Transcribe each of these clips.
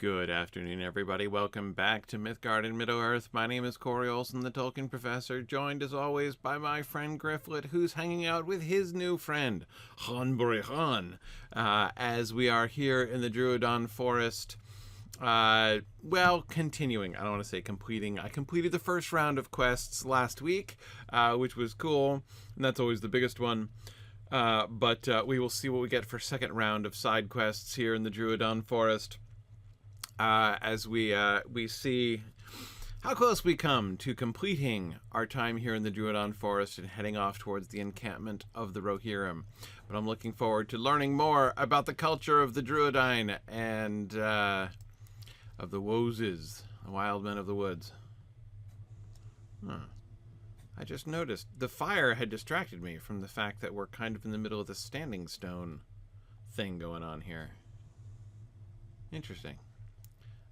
Good afternoon, everybody. Welcome back to Mythgard in Middle-earth. My name is Corey Olsen, the Tolkien Professor, joined as always by my friend Gryfflet, who's hanging out with his new friend, Ghân-buri-Ghân, as we are here in the Drúadan Forest. Well, continuing. I don't want to say completing. I completed the first round of quests last week, which was cool, and that's always the biggest one. But we will see what we get for second round of side quests here in the Drúadan Forest. As we see how close we come to completing our time here in the Drúadan Forest and heading off towards the encampment of the Rohirrim. But I'm looking forward to learning more about the culture of the Druidine and of the woses, the wild men of the woods. I just noticed the fire had distracted me from the fact that we're kind of in the middle of the standing stone thing going on here. Interesting.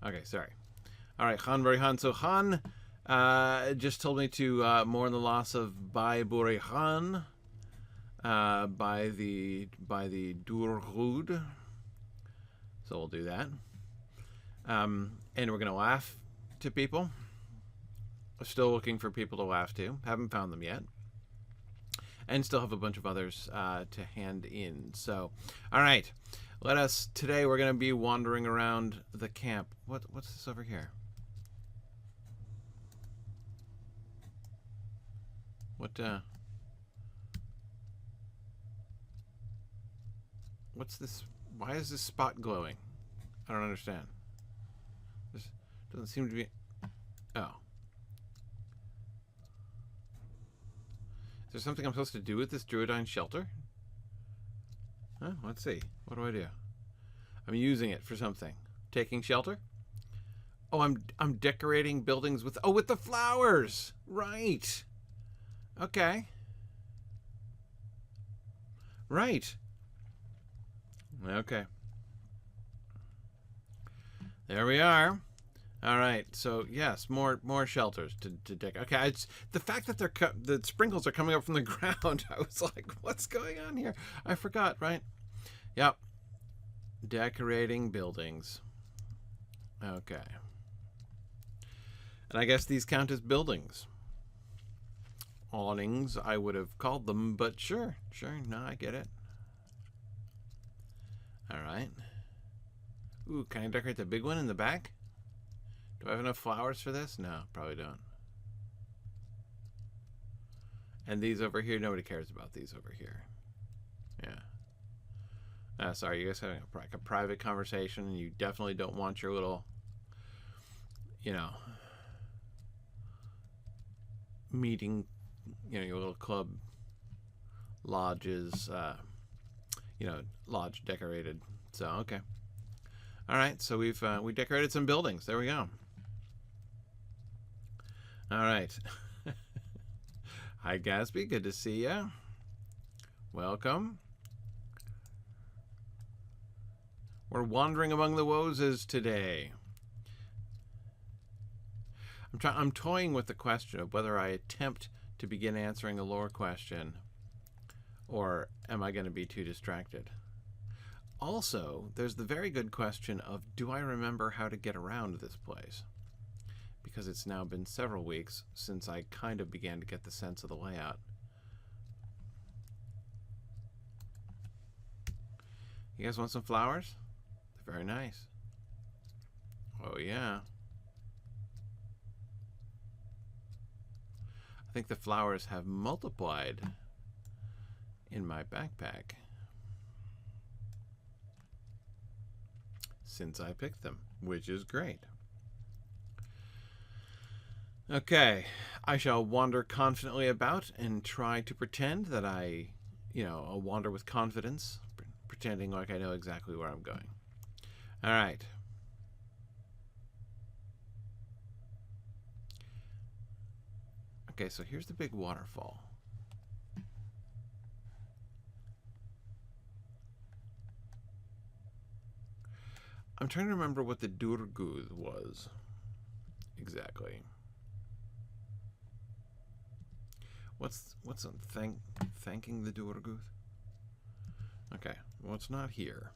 Okay, sorry. All right, Ghân-buri-Ghân. So Ghân just told me to mourn the loss of Buri-Ghân by the Durhud. So we'll do that. And we're gonna laugh to people. Still looking for people to laugh to. Haven't found them yet. And still have a bunch of others to hand in. So, all right. Today we're going to be wandering around the camp. What's this over here? What's this? Why is this spot glowing? I don't understand. This doesn't seem to be... Oh. Is there something I'm supposed to do with this Druidine shelter? Huh? Let's see. What do I do? I'm using it for something. Taking shelter? Oh, I'm decorating buildings with... Oh, with the flowers! Right. Okay. Right. Okay. There we are. All right. So, yes, more shelters to decorate. Okay, it's the fact that the sprinkles are coming up from the ground. I was like, what's going on here? I forgot, right? Yep. Decorating buildings. Okay. And I guess these count as buildings. Awnings, I would have called them, but sure. No, I get it. All right. Ooh, can I decorate the big one in the back? Do I have enough flowers for this? No, probably don't. And these over here, nobody cares about these over here. Yeah. Sorry, you guys having a private conversation, and you definitely don't want your little, meeting, your little club lodges, lodge decorated. So, okay. All right, so we decorated some buildings. There we go. All right. Hi, Gatsby. Good to see ya. Welcome. We're wandering among the woses today. I'm toying with the question of whether I attempt to begin answering a lore question, or am I going to be too distracted? Also, there's the very good question of, do I remember how to get around this place? Because it's now been several weeks since I kind of began to get the sense of the layout. You guys want some flowers? They're very nice. Oh, yeah. I think the flowers have multiplied in my backpack since I picked them, which is great. Okay, I shall wander confidently about and try to pretend that I'll wander with confidence, pretending like I know exactly where I'm going. All right. Okay, so here's the big waterfall. I'm trying to remember what the Durguth was exactly. What's thanking the Durguth? Okay, well, it's not here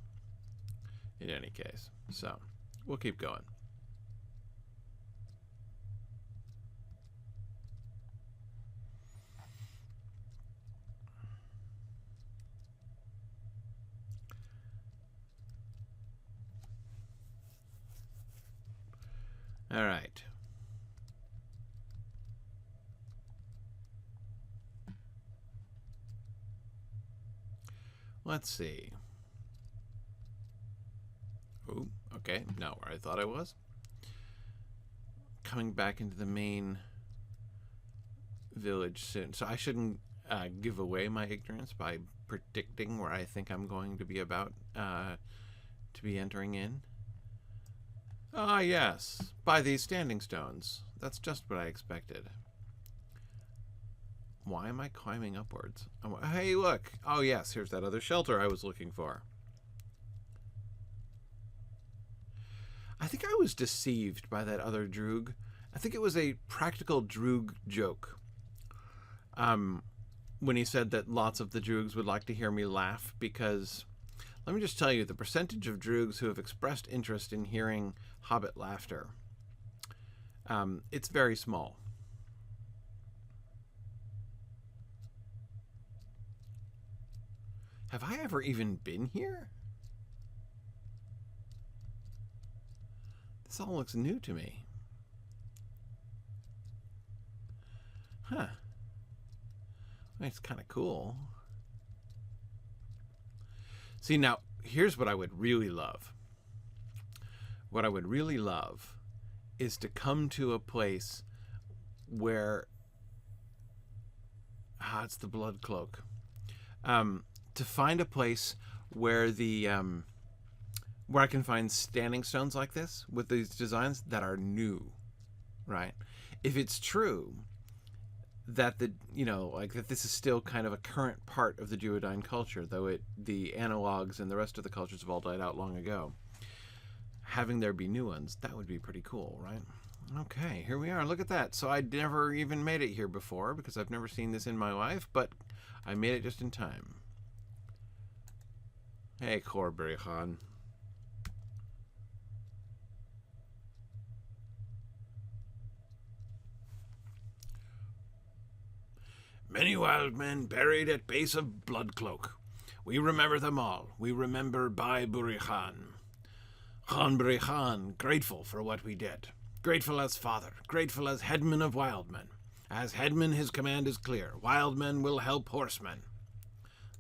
in any case. So, We'll keep going. All right. Let's see. Oh, okay. Not where I thought I was. Coming back into the main village soon. So I shouldn't give away my ignorance by predicting where I think I'm going to be about to be entering in. Ah, yes. By these standing stones. That's just what I expected. Why am I climbing upwards? Oh, hey, look. Oh, yes. Here's that other shelter I was looking for. I think I was deceived by that other droog. I think it was a practical droog joke. When he said that lots of the droogs would like to hear me laugh, because let me just tell you, the percentage of droogs who have expressed interest in hearing Hobbit laughter, it's very small. Have I ever even been here? This all looks new to me. Huh. It's kind of cool. See, now, here's what I would really love. What I would really love is to come to a place where... it's the blood cloak. To find a place where the... where I can find standing stones like this with these designs that are new, right? If it's true that that this is still kind of a current part of the Druidine culture, though the analogs and the rest of the cultures have all died out long ago, having there be new ones, that would be pretty cool, right? Okay, here we are. Look at that. So I never even made it here before because I've never seen this in my life, but I made it just in time. Hey, Ghân-buri-Ghân. Many wild men buried at base of Bloodcloak. We remember them all. We remember Ghân-buri-Ghân. Ghân-buri-Ghân, grateful for what we did. Grateful as father. Grateful as headman of wildmen. As headman, his command is clear. Wildmen will help horsemen.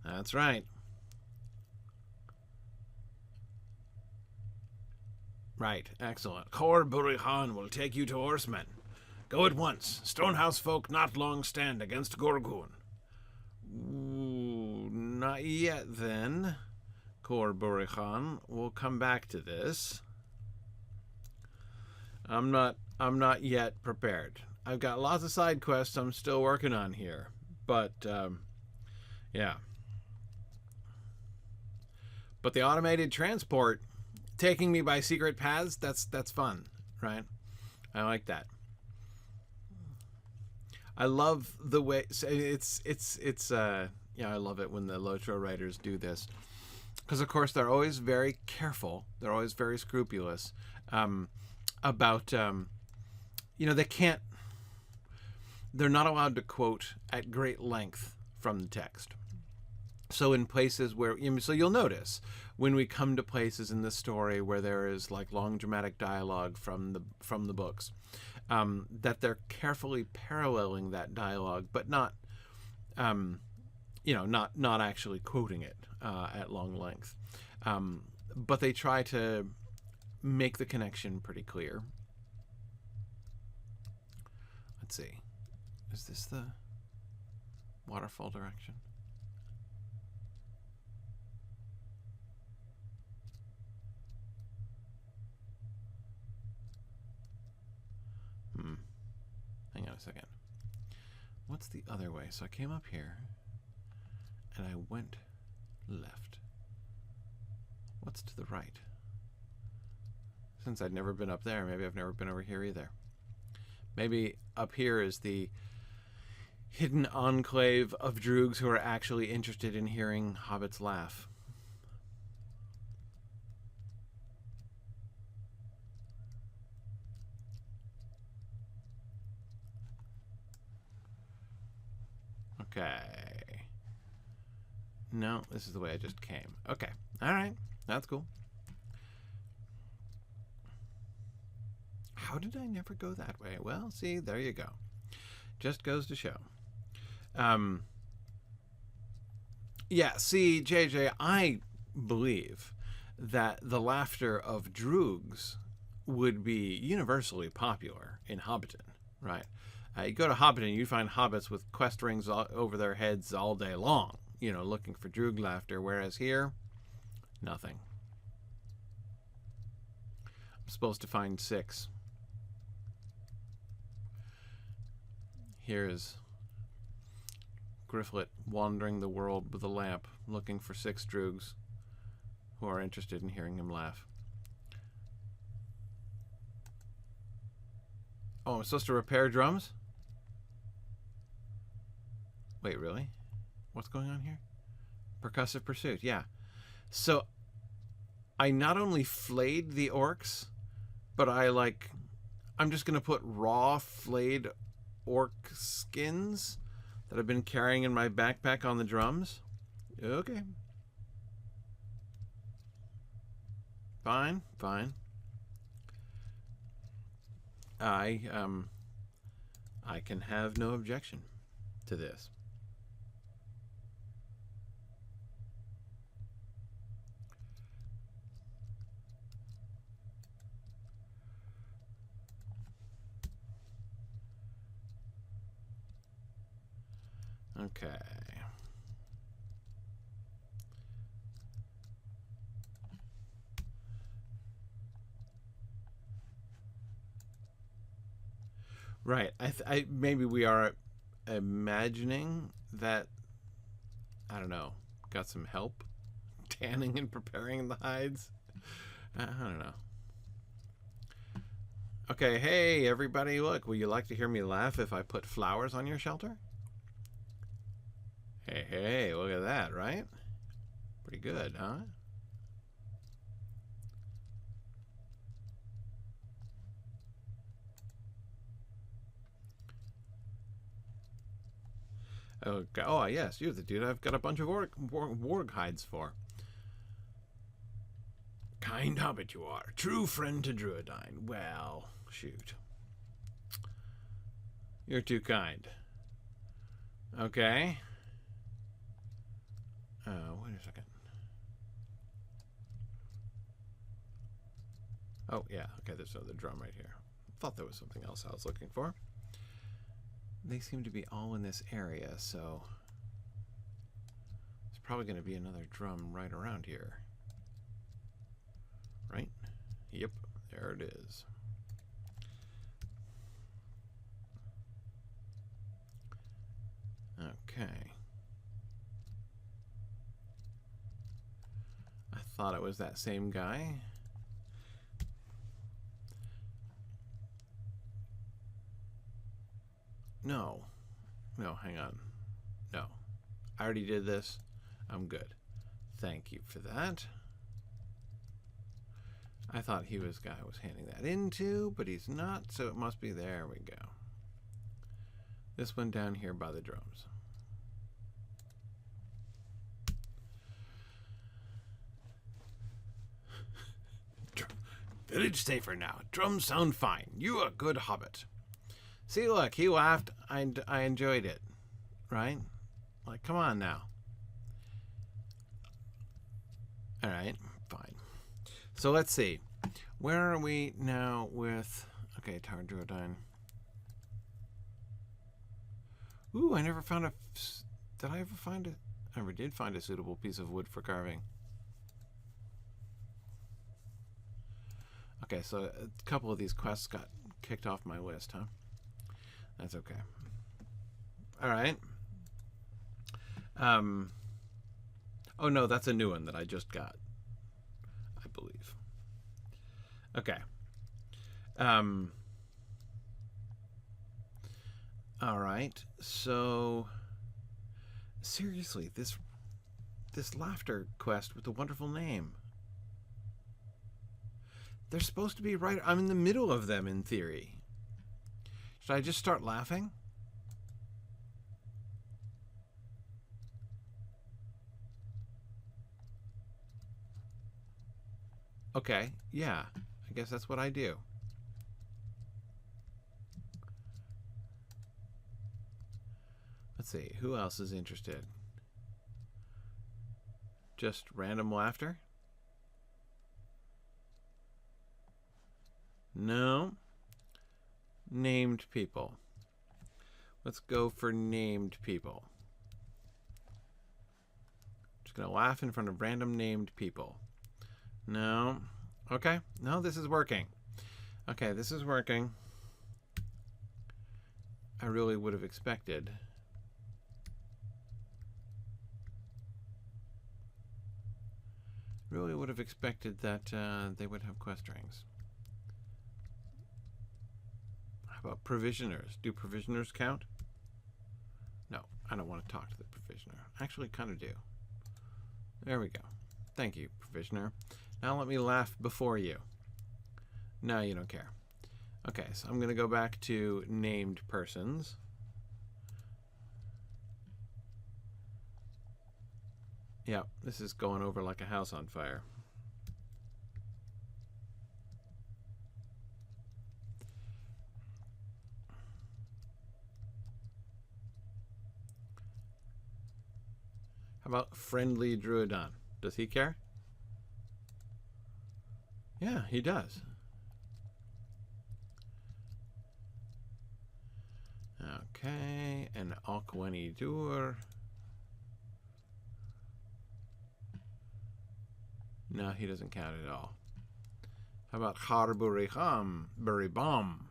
That's right. Right, excellent. Ghân-buri-Ghân will take you to horsemen. Go at once. Stonehouse folk not long stand against Gorgoon. Ooh, not yet then. Ghân-buri-Ghân. We'll come back to this. I'm not yet prepared. I've got lots of side quests I'm still working on here. But yeah. But the automated transport taking me by secret paths, that's fun, right? I like that. I love the way I love it when the LOTRO writers do this, because of course they're always very careful, they're always very scrupulous about they're not allowed to quote at great length from the text. So in places where, so you'll notice when we come to places in the story where there is like long dramatic dialogue from the books, that they're carefully paralleling that dialogue, but not, not actually quoting it at long length. But they try to make the connection pretty clear. Let's see. Is this the waterfall direction? Hang on a second. What's the other way? So I came up here and I went left. What's to the right? Since I'd never been up there, maybe I've never been over here either. Maybe up here is the hidden enclave of droogs who are actually interested in hearing hobbits laugh. Okay. No, this is the way I just came. Okay. All right. That's cool. How did I never go that way? Well, see, there you go. Just goes to show. Yeah, see, JJ, I believe that the laughter of droogs would be universally popular in Hobbiton, right? You go to Hobbiton, you find hobbits with quest rings over their heads all day long, you know, looking for droog laughter, whereas here, nothing. I'm supposed to find 6. Here is Gryfflet wandering the world with a lamp, looking for 6 droogs who are interested in hearing him laugh. Oh, I'm supposed to repair drums? Wait, really? What's going on here? Percussive pursuit, yeah. So, I not only flayed the orcs, but I'm just going to put raw flayed orc skins that I've been carrying in my backpack on the drums. Okay. Fine, fine. I can have no objection to this. Okay. Right. I maybe we are imagining that, I don't know, got some help tanning and preparing the hides. I don't know. Okay, hey everybody, look, would you like to hear me laugh if I put flowers on your shelter? Hey, look at that, right? Pretty good, huh? Okay. Oh, yes, you're the dude I've got a bunch of warg hides for. Kind hobbit you are. True friend to Druidine. Well, shoot. You're too kind. Okay. Wait a second. Oh, yeah. Okay, there's another drum right here. Thought there was something else I was looking for. They seem to be all in this area, so there's probably going to be another drum right around here. Right? Yep, there it is. Okay. I thought it was that same guy. No, hang on. No, I already did this. I'm good. Thank you for that. I thought he was the guy I was handing that into, but he's not, so it must be. There we go. This one down here by the drums. Village safer now. Drums sound fine. You a good hobbit. See, look, he laughed. I enjoyed it. Right? Like, come on now. All right, fine. So let's see. Where are we now with... Okay, Tower Drúadan. Ooh, I never found a... Did I ever find a... I never did find a suitable piece of wood for carving. Okay, so a couple of these quests got kicked off my list, huh? That's okay. All right. Oh, no, that's a new one that I just got, I believe. Okay. All right. So, seriously, this laughter quest with the wonderful name. They're supposed to be right... I'm in the middle of them, in theory. Should I just start laughing? Okay, yeah. I guess that's what I do. Let's see. Who else is interested? Just random laughter? No. Named people. Let's go for named people. Just gonna laugh in front of random named people. No. Okay. No, this is working. Okay, this is working. I really would have expected. Really would have expected that they would have quest rings. How about provisioners? Do provisioners count? No, I don't want to talk to the provisioner. Actually, kind of do. There we go. Thank you, provisioner. Now let me laugh before you. No, you don't care. Okay, so I'm going to go back to named persons. Yeah, this is going over like a house on fire. How about friendly Drúadan? Does he care? Yeah, he does. Okay, and Alkwani Dur. No, he doesn't count at all. How about Ghân-buri-Ghân, Buri-bum?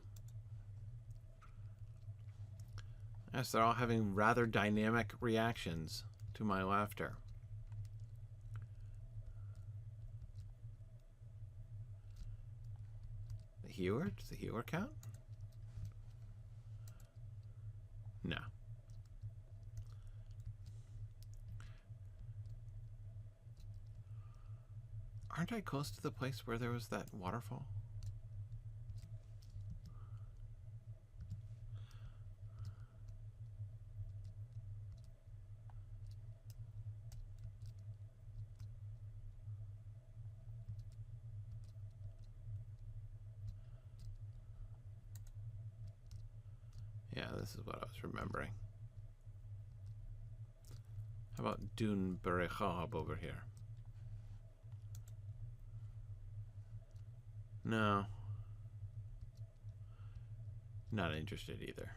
Yes, they're all having rather dynamic reactions to my laughter. The healer? Does the healer count? No. Aren't I close to the place where there was that waterfall? Yeah, this is what I was remembering. How about Dún-buri-Ghân over here? No. Not interested either.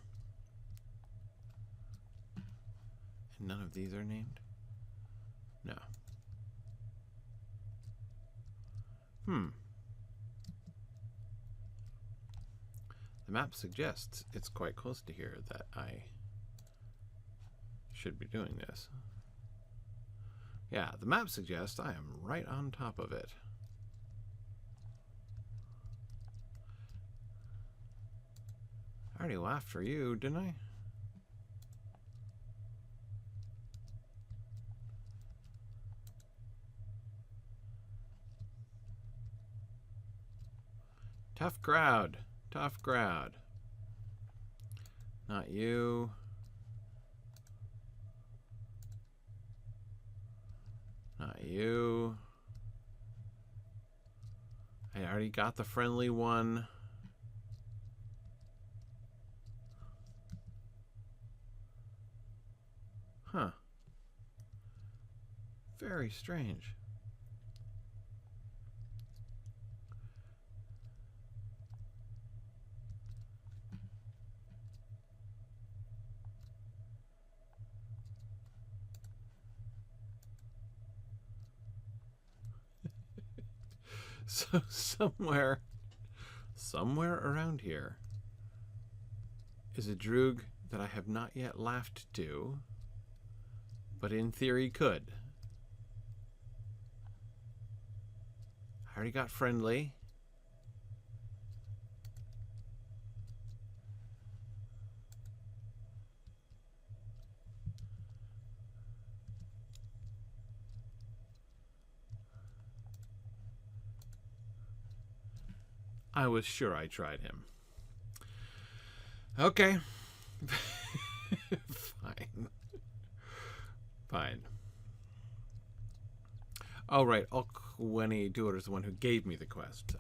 And none of these are named? No. The map suggests it's quite close to here that I should be doing this. Yeah, the map suggests I am right on top of it. I already laughed for you, didn't I? Tough crowd. Tough crowd. Not you. Not you. I already got the friendly one. Huh. Very strange. So somewhere around here is a droog that I have not yet laughed to, but in theory could. I already got friendly. I was sure I tried him. Okay. Fine. Fine. All right. Ghân-buri-Ghân is the one who gave me the quest. So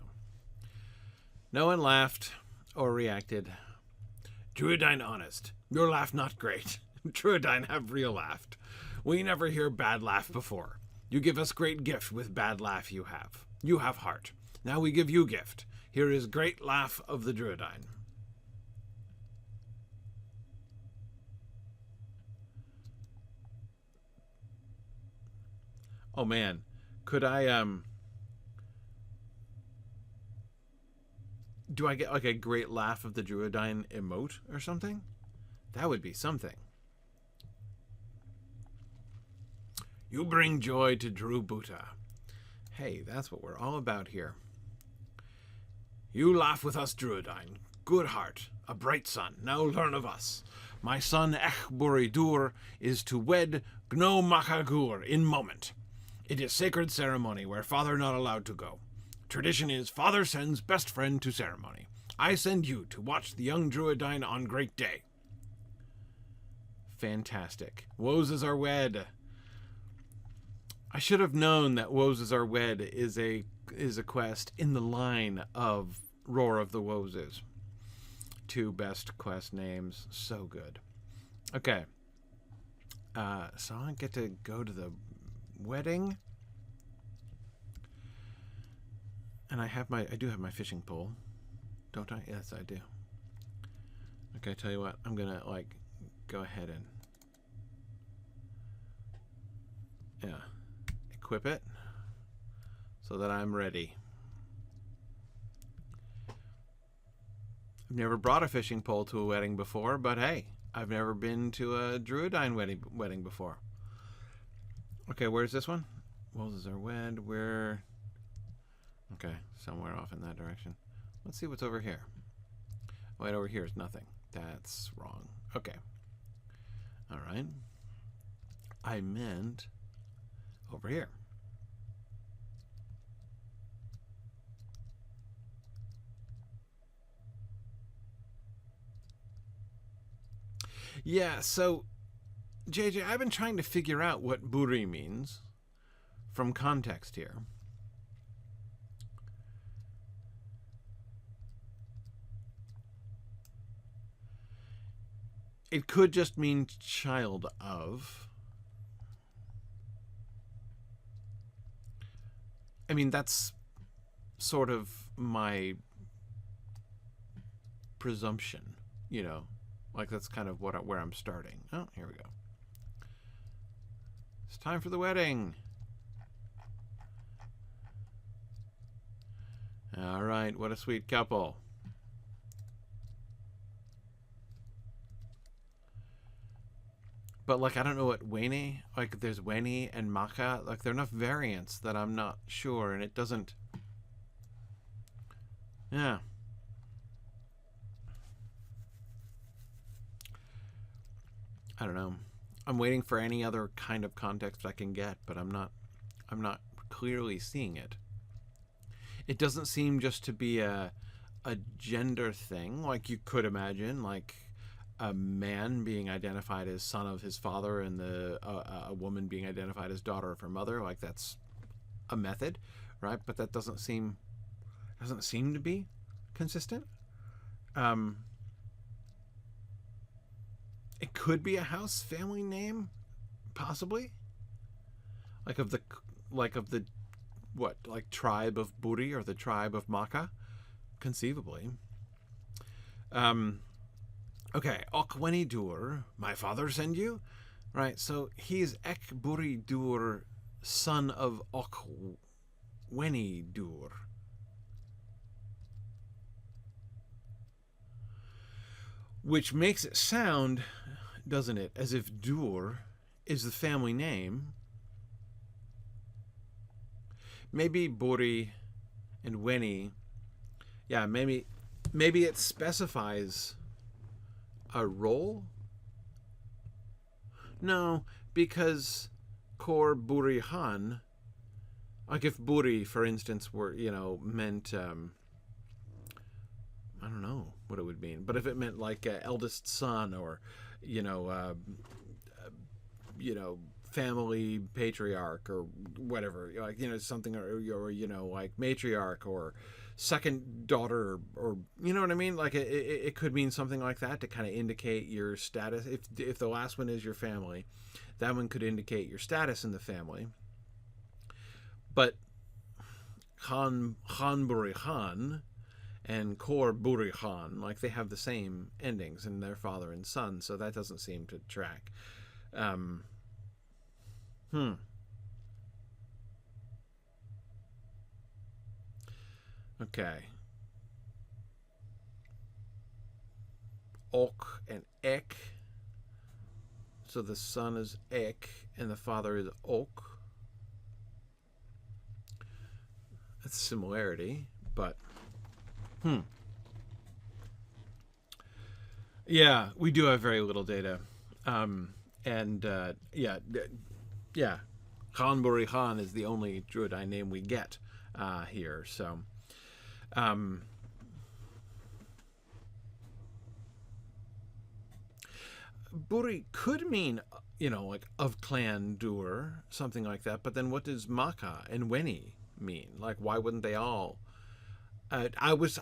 no one laughed or reacted. Druidine honest. Your laugh not great. Druidine have real laughed. We never hear bad laugh before. You give us great gift with bad laugh you have. You have heart. Now we give you gift. Here is great laugh of the Druidine. Oh man, could I do I get like a great laugh of the Druidine emote or something? That would be something. You bring joy to Drubuta. Hey, that's what we're all about here. You laugh with us, Druidine. Good heart, a bright son. Now learn of us. My son Ghân-buri-Ghân is to wed Gno-maka-gur in moment. It is sacred ceremony where father not allowed to go. Tradition is father sends best friend to ceremony. I send you to watch the young Druidine on great day. Fantastic. Woses are wed. I should have known that Woses are wed is a quest in the line of Roar of the Woses. 2 best quest names. So good. Okay. So I get to go to the wedding. And I do have my fishing pole. Don't I? Yes, I do. Okay, tell you what. I'm going to, like, go ahead and... yeah. Equip it. So that I'm ready. I've never brought a fishing pole to a wedding before, but hey, I've never been to a Druidine wedding before. Okay, where's this one? Woses are wed. Where? Okay, somewhere off in that direction. Let's see what's over here. Wait, over here is nothing. That's wrong. Okay. All right. I meant over here. Yeah, so, JJ, I've been trying to figure out what buri means from context here. It could just mean child of. I mean, that's sort of my presumption, you know. Like, that's kind of where I'm starting. Oh, here we go. It's time for the wedding. All right, what a sweet couple. But, like, I don't know what Weni, like, there's Weni and Maka. Like, there are enough variants that I'm not sure, and it doesn't... yeah. I don't know. I'm waiting for any other kind of context I can get, but I'm not clearly seeing it. It doesn't seem just to be a gender thing, like you could imagine, like a man being identified as son of his father and a woman being identified as daughter of her mother. Like, that's a method, right? But that doesn't seem to be consistent. It could be a house family name, possibly. Like of the what? Like tribe of Buri or the tribe of Maka, conceivably. Okay, Ghân-buri-Ghân, my father send you, right? So he's Ghân-buri-Ghân, son of Ghân-buri-Ghân. Which makes it sound, doesn't it, as if Dur is the family name. Maybe Buri and Weni, yeah, maybe it specifies a role? No, because Kor Buri-Han, like if Buri, for instance, were, you know, meant, I don't know what it would mean, but if it meant like eldest son or, family patriarch or whatever, like, you know, something, or you know, like matriarch or second daughter, or you know what I mean? Like it could mean something like that to kind of indicate your status. If the last one is your family, that one could indicate your status in the family. But Ghân-buri-Ghân and Ghân-buri-Ghân, like they have the same endings in their father and son, so that doesn't seem to track. Okay. Ok and Ek. So the son is Ek and the father is Ok. That's a similarity, but yeah, we do have very little data. Yeah, Ghân-buri-Ghân is the only Druidine name we get here. So, Buri could mean, you know, like of clan Dur, something like that. But then what does Maka and Weni mean? Like, why wouldn't they all? I was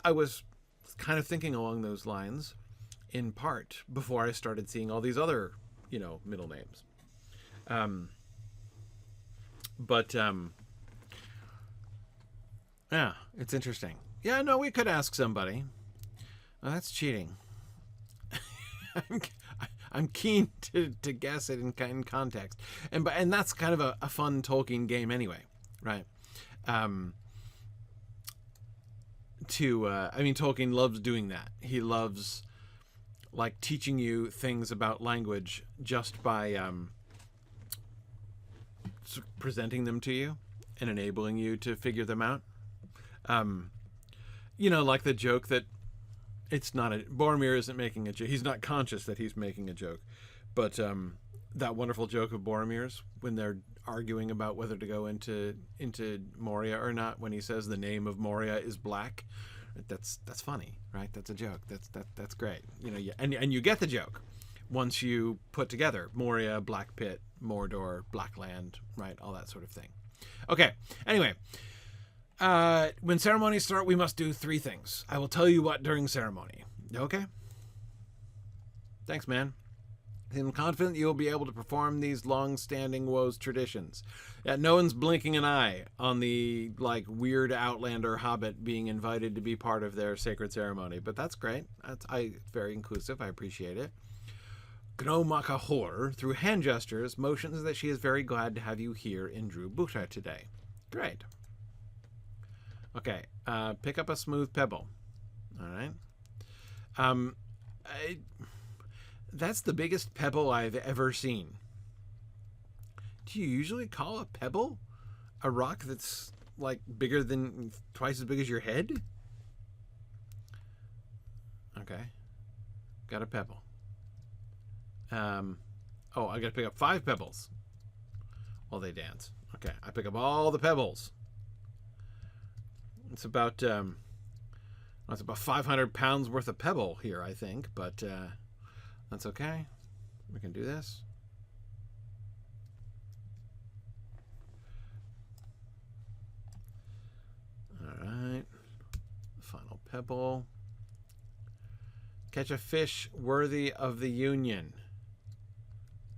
kind of thinking along those lines, in part, before I started seeing all these other, you know, middle names. Yeah, it's interesting. Yeah, no, we could ask somebody. Oh, that's cheating. I'm keen to guess it in context, and that's kind of a fun Tolkien game anyway, right? I mean, Tolkien loves doing that. He loves, like, teaching you things about language just by presenting them to you and enabling you to figure them out. You know, like the joke that Boromir isn't making a joke. He's not conscious that he's making a joke, but that wonderful joke of Boromir's when they're arguing about whether to go into Moria or not, when he says the name of Moria is black. That's funny, right? That's a joke. That's great. You know, and you get the joke once you put together Moria, Black Pit, Mordor, Blackland, right? All that sort of thing. Okay. Anyway, when ceremonies start, we must do 3 things. I will tell you what during ceremony. Okay? Thanks, man. I'm confident you will be able to perform these long-standing woes traditions. Yeah, no one's blinking an eye on the, like, weird outlander hobbit being invited to be part of their sacred ceremony, but that's great. It's very inclusive. I appreciate it. Gno Makahor, through hand gestures, motions that she is very glad to have you here in Drúbada today. Great. Okay, pick up a smooth pebble. All right. That's the biggest pebble I've ever seen. Do you usually call a pebble a rock that's, like, bigger than, twice as big as your head? Okay. Got a pebble. Oh, I gotta pick up 5 pebbles while they dance. Okay, I pick up all the pebbles. It's about 500 pounds worth of pebble here, I think, but that's okay. We can do this. All right. Final pebble. Catch a fish worthy of the union.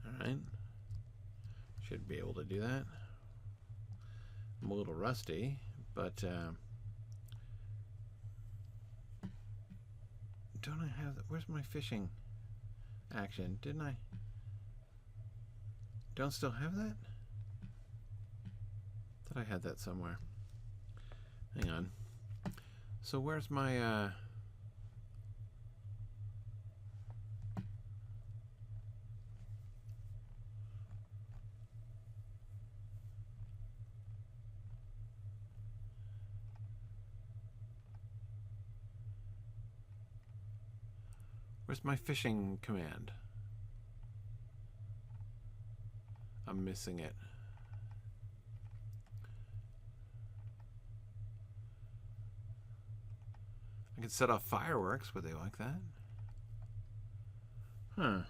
All right. Should be able to do that. I'm a little rusty, but don't I have that? Where's my fishing action? Didn't I? Don't still have that? Thought I had that somewhere. Hang on. So where's my where's my fishing command? I'm missing it. I could set off fireworks. Would they like that? Huh.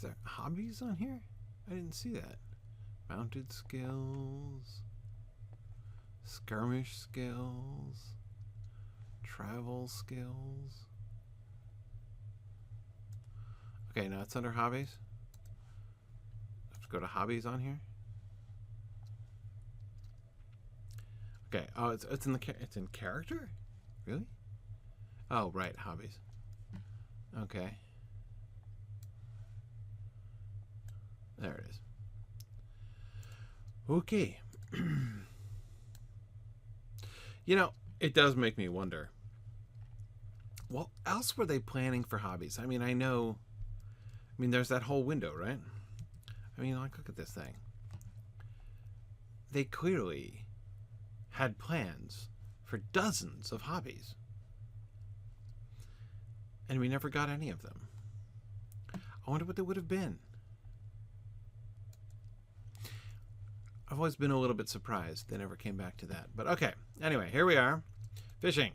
there hobbies on here? I didn't see that. Mounted skills, skirmish skills, travel skills. Okay, now it's under hobbies. Let's go to hobbies on here. Okay. Oh, it's in character? Really? Oh, right, hobbies. Okay. There it is. Okay. You know, it does make me wonder. What else were they planning for hobbies? I mean, there's that whole window, right? I mean, like, look at this thing. They clearly had plans for dozens of hobbies. And we never got any of them. I wonder what they would have been. I've always been a little bit surprised they never came back to that. But okay, anyway, here we are. Fishing.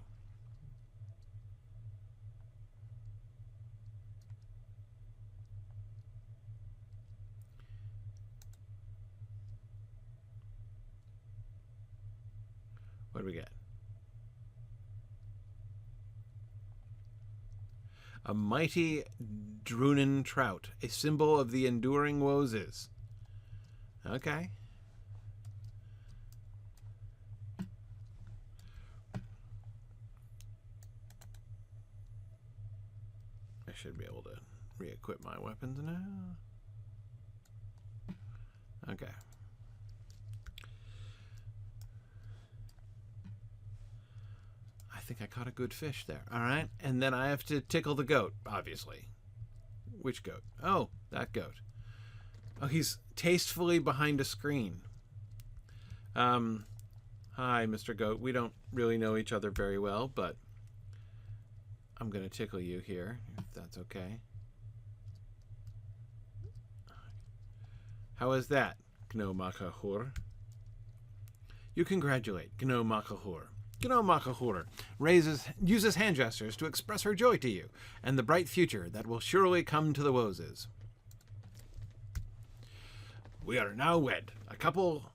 What do we get? A mighty Drúadan trout, a symbol of the enduring woses. Okay. I should be able to re-equip my weapons now. Okay. I think I caught a good fish there. All right. And then I have to tickle the goat, obviously. Which goat? Oh, that goat. Oh, he's tastefully behind a screen. Hi, Mr. Goat. We don't really know each other very well, but I'm going to tickle you here, if that's okay. How is that, Gno-makahur? You congratulate Gno-makahur. Gno-makahur uses hand gestures to express her joy to you and the bright future that will surely come to the woses. We are now wed, a couple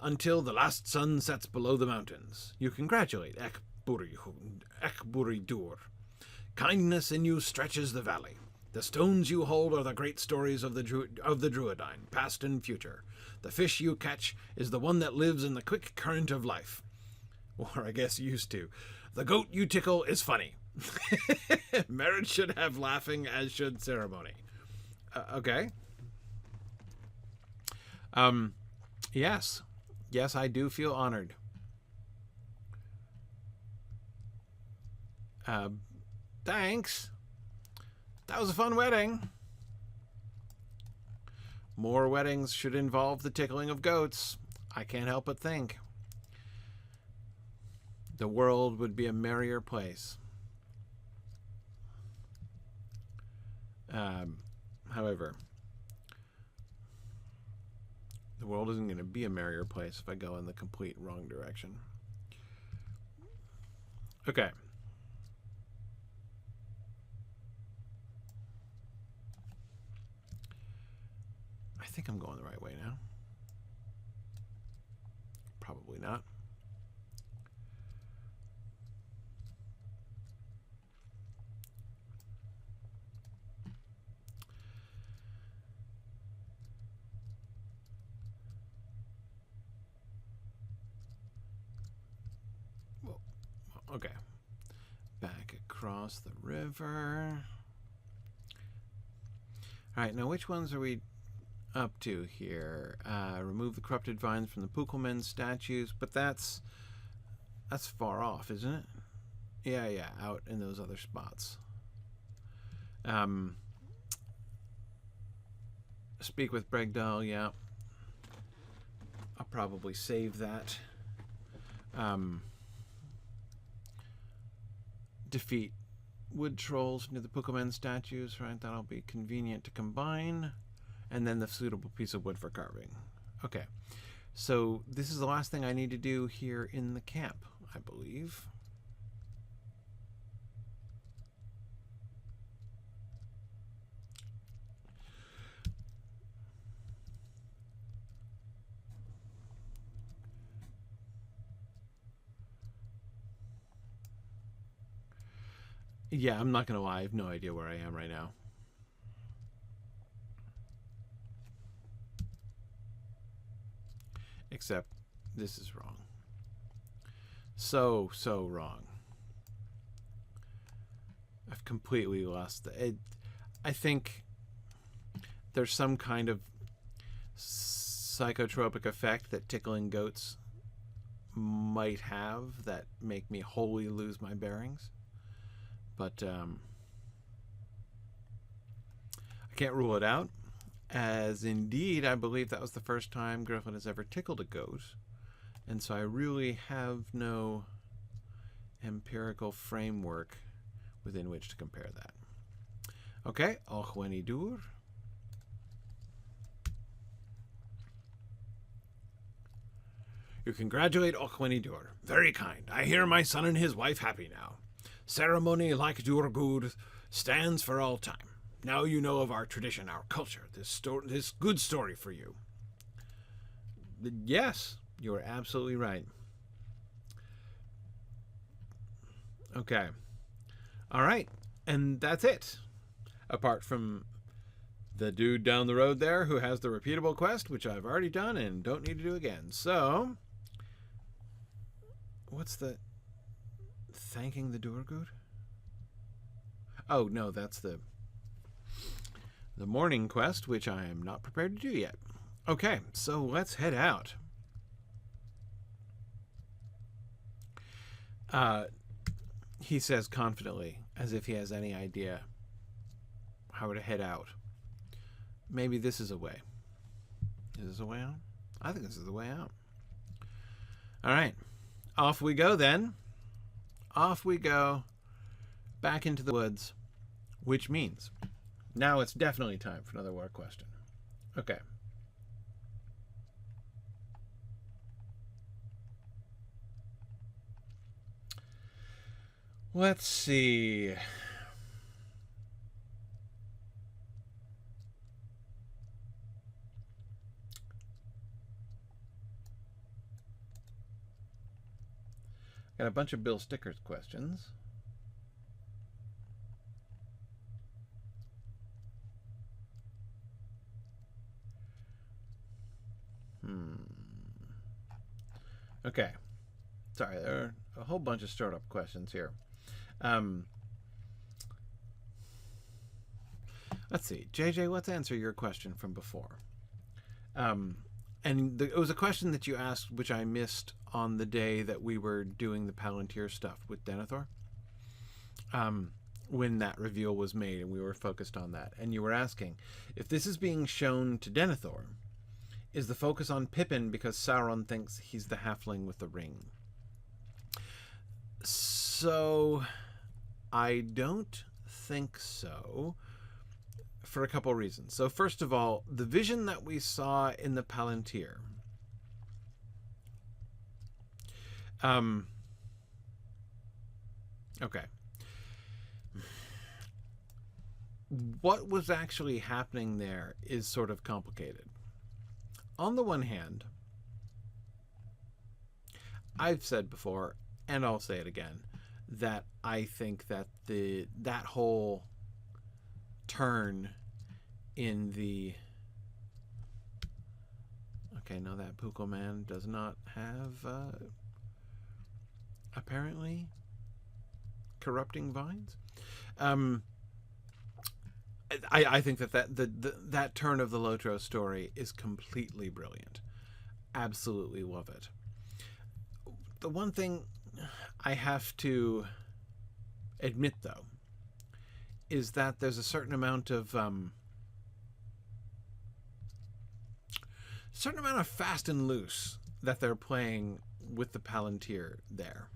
until the last sun sets below the mountains. You congratulate Ghân-buri-Ghân. Kindness in you stretches the valley. The stones you hold are the great stories of the Druidine, past and future. The fish you catch is the one that lives in the quick current of life. Or I guess used to. The goat you tickle is funny. Marriage should have laughing, as should ceremony. Okay. Yes. Yes, I do feel honored. Thanks. That was a fun wedding. More weddings should involve the tickling of goats. I can't help but think. The world would be a merrier place. However, the world isn't going to be a merrier place if I go in the complete wrong direction. Okay. I think I'm going the right way now. Probably not. Okay. Back across the river. Alright, now which ones are we up to here? Remove the corrupted vines from the Pukelmen statues, but that's far off, isn't it? Yeah, out in those other spots. Speak with Bregdal, yeah. I'll probably save that. Defeat wood trolls near the Pukelmen statues, right? That'll be convenient to combine. And then the suitable piece of wood for carving. Okay. So this is the last thing I need to do here in the camp, I believe. Yeah, I'm not going to lie. I have no idea where I am right now. Except this is wrong. So wrong. I've completely lost it. I think there's some kind of psychotropic effect that tickling goats might have that make me wholly lose my bearings. But I can't rule it out, as indeed I believe that was the first time Gryfflet has ever tickled a goat, and so I really have no empirical framework within which to compare that. Okay, Ochwenidur. You congratulate Ochwenidur. Very kind. I hear my son and his wife happy now. Ceremony like Durgud stands for all time. Now you know of our tradition, our culture. This good story for you. Yes, you are absolutely right. Okay. All right. And that's it. Apart from the dude down the road there who has the repeatable quest, which I've already done and don't need to do again. So, what's the... Thanking the Durgud? Oh, no, that's the morning quest, which I am not prepared to do yet. Okay, so let's head out. He says confidently, as if he has any idea how to head out. Maybe this is a way. Is this a way out? I think this is the way out. All right. Off we go then. Off we go. Back into the woods. Which means now it's definitely time for another war question. Okay. Let's see. Got a bunch of Bill Stickers questions. Okay. Sorry, there are a whole bunch of startup questions here. Let's see. JJ, let's answer your question from before. It was a question that you asked, which I missed on the day that we were doing the Palantir stuff with Denethor. When that reveal was made and we were focused on that. And you were asking, if this is being shown to Denethor, is the focus on Pippin because Sauron thinks he's the halfling with the ring? So, I don't think so, for a couple reasons. So first of all, the vision that we saw in the Palantir, okay. What was actually happening there is sort of complicated. On the one hand, I've said before, and I'll say it again, that I think that that whole turn in the... Okay, no, that Pukul man does not have, apparently, corrupting vines. I think that turn of the LOTRO story is completely brilliant. Absolutely love it. The one thing I have to admit, though, is that there's a certain amount of fast and loose that they're playing with the Palantir there.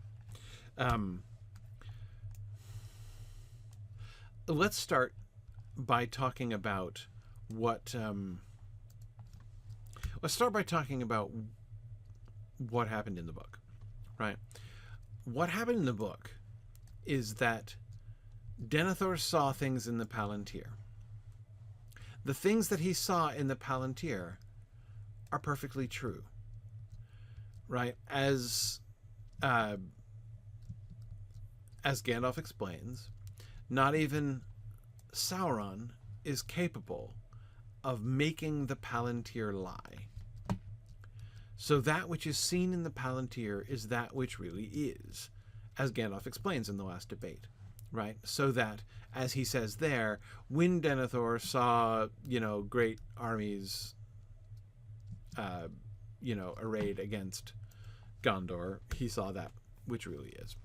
Let's start by talking about what happened in the book, right? What happened in the book is that Denethor saw things in the Palantir. The things that he saw in the Palantir are perfectly true, right? As Gandalf explains, not even Sauron, is capable of making the Palantir lie. So that which is seen in the Palantir is that which really is, as Gandalf explains in the last debate, right? So that, as he says there, when Denethor saw, great armies, arrayed against Gondor, he saw that which really is.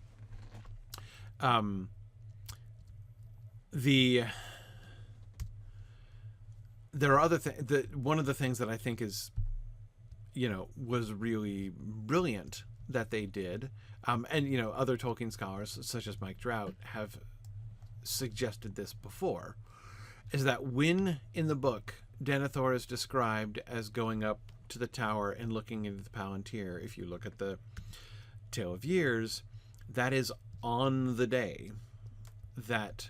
There are other things. One of the things that I think is, was really brilliant that they did, and other Tolkien scholars such as Mike Drout have suggested this before, is that when in the book Denethor is described as going up to the tower and looking into the Palantir, if you look at the Tale of Years, that is on the day that,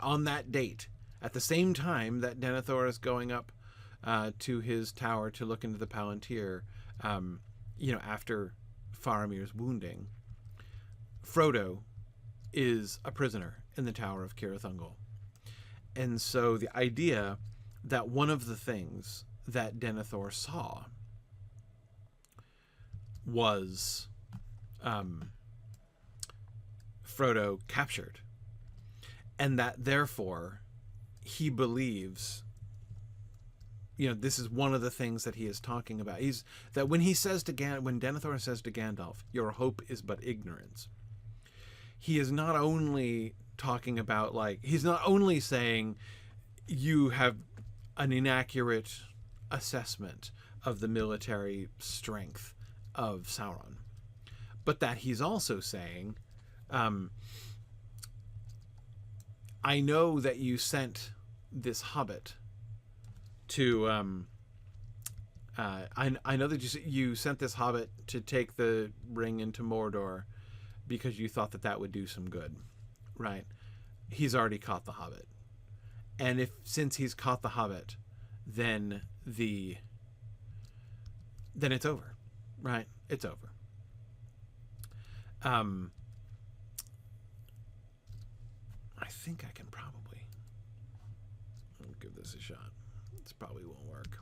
on that date, at the same time that Denethor is going up to his tower to look into the Palantir, after Faramir's wounding, Frodo is a prisoner in the Tower of Cirith Ungol. And so the idea that one of the things that Denethor saw was Frodo captured, and that therefore he believes, this is one of the things that he is talking about. That when Denethor says to Gandalf, "Your hope is but ignorance," he is not only talking about, he's not only saying you have an inaccurate assessment of the military strength of Sauron, but that he's also saying, I know that you sent this hobbit to I know that you sent this hobbit to take the ring into Mordor because you thought that would do some good, right? He's already caught the hobbit, and since he's caught the hobbit, then it's over, right? It's over. I think I can probably give this a shot. This probably won't work.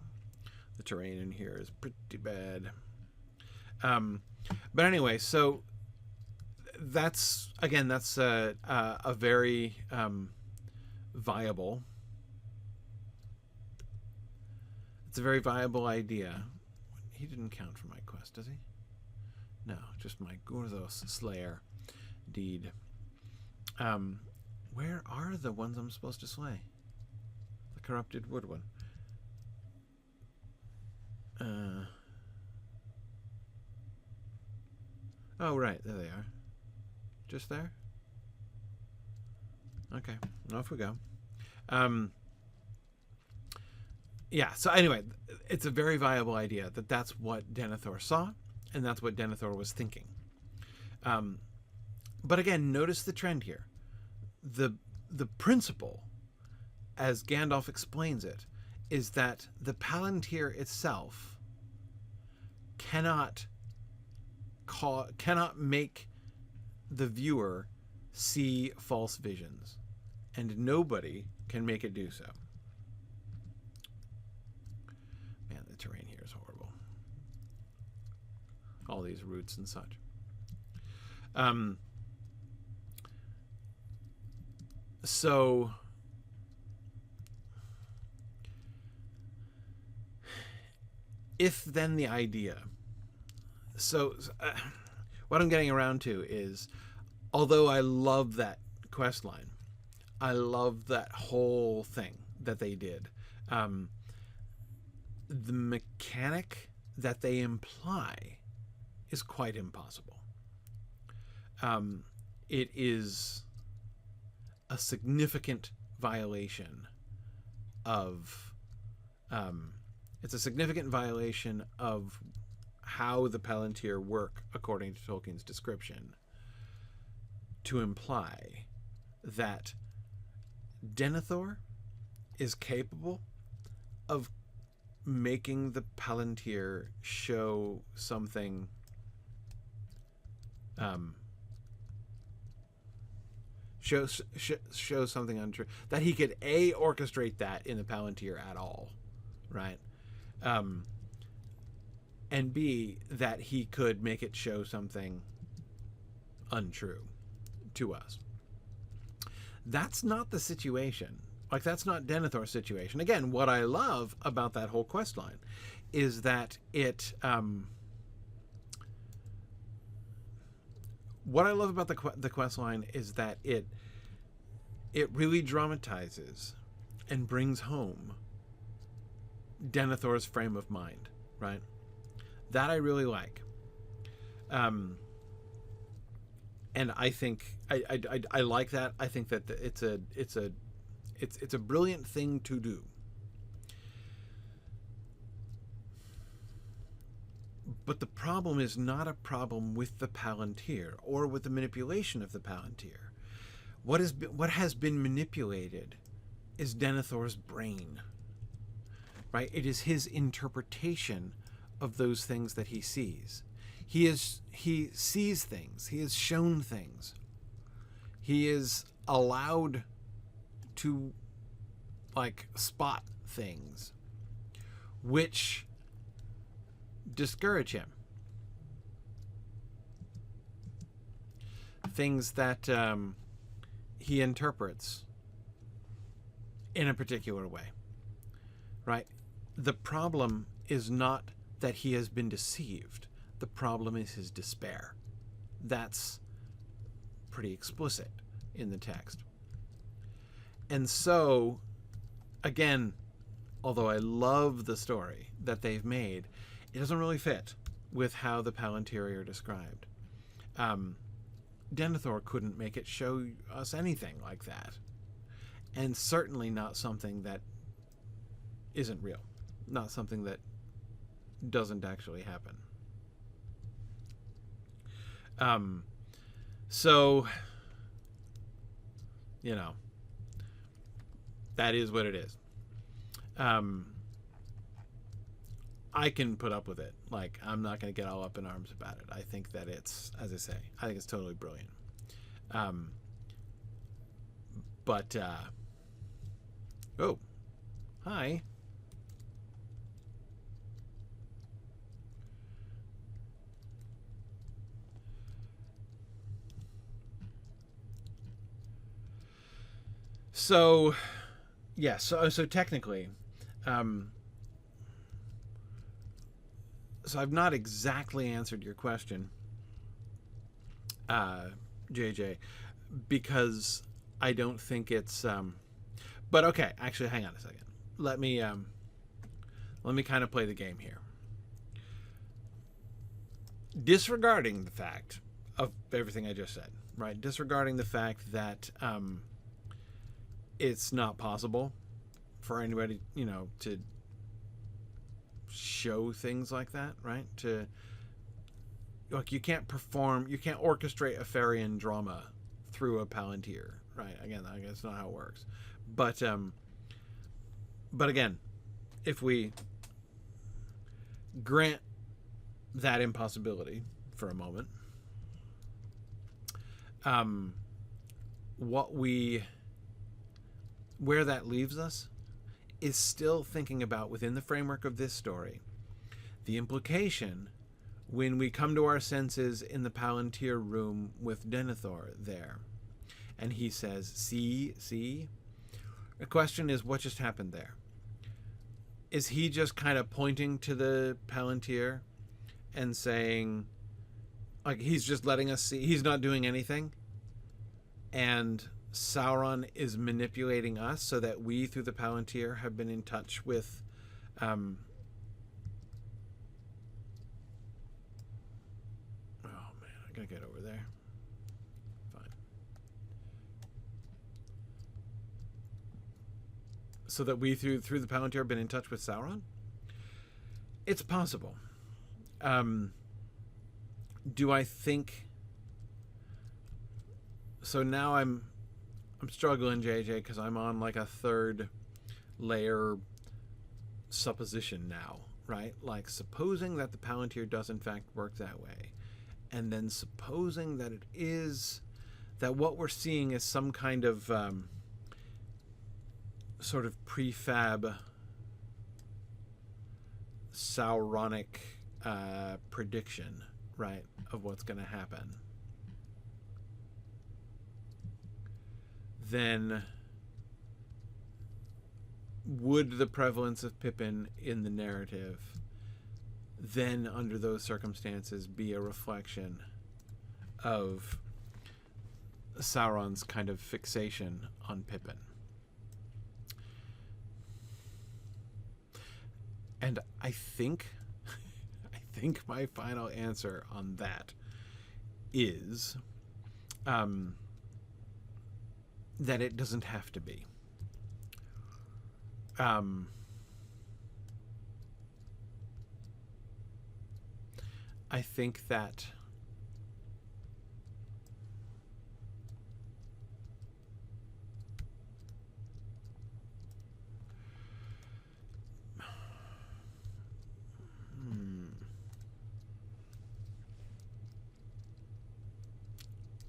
The terrain in here is pretty bad. But anyway, so that's a very viable. It's a very viable idea. He didn't count for my quest, does he? No, just my Gurthos Slayer deed. Where are the ones I'm supposed to slay? The corrupted wood one. Oh, right. There they are. Just there? Okay. Off we go. Yeah, so anyway, it's a very viable idea that that's what Denethor saw, and that's what Denethor was thinking. But again, notice the trend here. The principle, as Gandalf explains it, is that the Palantir itself cannot make the viewer see false visions, and nobody can make it do so. Man, the terrain here is horrible. All these roots and such. So if then the idea, what I'm getting around to is, although I love that quest line, I love that whole thing that they did, the mechanic that they imply is quite impossible. It is a significant violation of how the Palantir work according to Tolkien's description, to imply that Denethor is capable of making the Palantir show something shows something untrue, that he could A, orchestrate that in the Palantir at all, right? And B, that he could make it show something untrue to us. That's not the situation. Like, that's not Denethor's situation. Again, what I love about that whole quest line is that it... what I love about the quest line is that it really dramatizes and brings home Denethor's frame of mind, right? That I really like. And I think I like that. I think that it's a brilliant thing to do. But the problem is not a problem with the Palantir or with the manipulation of the Palantir. What has been manipulated is Denethor's brain, right? It is his interpretation of those things that he sees. He sees things. He is shown things. He is allowed to, like, spot things which discourage him. Things that he interprets in a particular way, right? The problem is not that he has been deceived. The problem is his despair. That's pretty explicit in the text. And so, again, although I love the story that they've made, it doesn't really fit with how the Palantir are described. Denethor couldn't make it show us anything like that. And certainly not something that isn't real. Not something that doesn't actually happen. So, you know, that is what it is. I can put up with it. Like, I'm not going to get all up in arms about it. I think that it's, as I say, I think it's totally brilliant. Oh, hi. So, yeah, so technically, so I've not exactly answered your question, JJ, because I don't think it's, but okay, actually, hang on a second. Let me kind of play the game here. Disregarding the fact of everything I just said, right? Disregarding the fact that, it's not possible for anybody, you know, to show things like that, right? To, like, you can't orchestrate a Farian drama through a Palantir, right? Again, I guess that's not how it works. But again, if we grant that impossibility for a moment, where that leaves us is still thinking about, within the framework of this story, the implication when we come to our senses in the Palantir room with Denethor there. And he says, see? The question is, what just happened there? Is he just kind of pointing to the Palantir and saying, like, he's just letting us see, he's not doing anything? And Sauron is manipulating us so that we, through the Palantir, have been in touch with oh man, I gotta get over there. Fine. So that we, through the Palantir, have been in touch with Sauron? It's possible. Do I think... So now I'm struggling, JJ, because I'm on like a third layer supposition now, right? Like, supposing that the Palantir does in fact work that way, and then supposing that it is that what we're seeing is some kind of sort of prefab Sauronic prediction, right, of what's going to happen, then would the prevalence of Pippin in the narrative then, under those circumstances, be a reflection of Sauron's kind of fixation on Pippin? And I think my final answer on that is that it doesn't have to be. I think that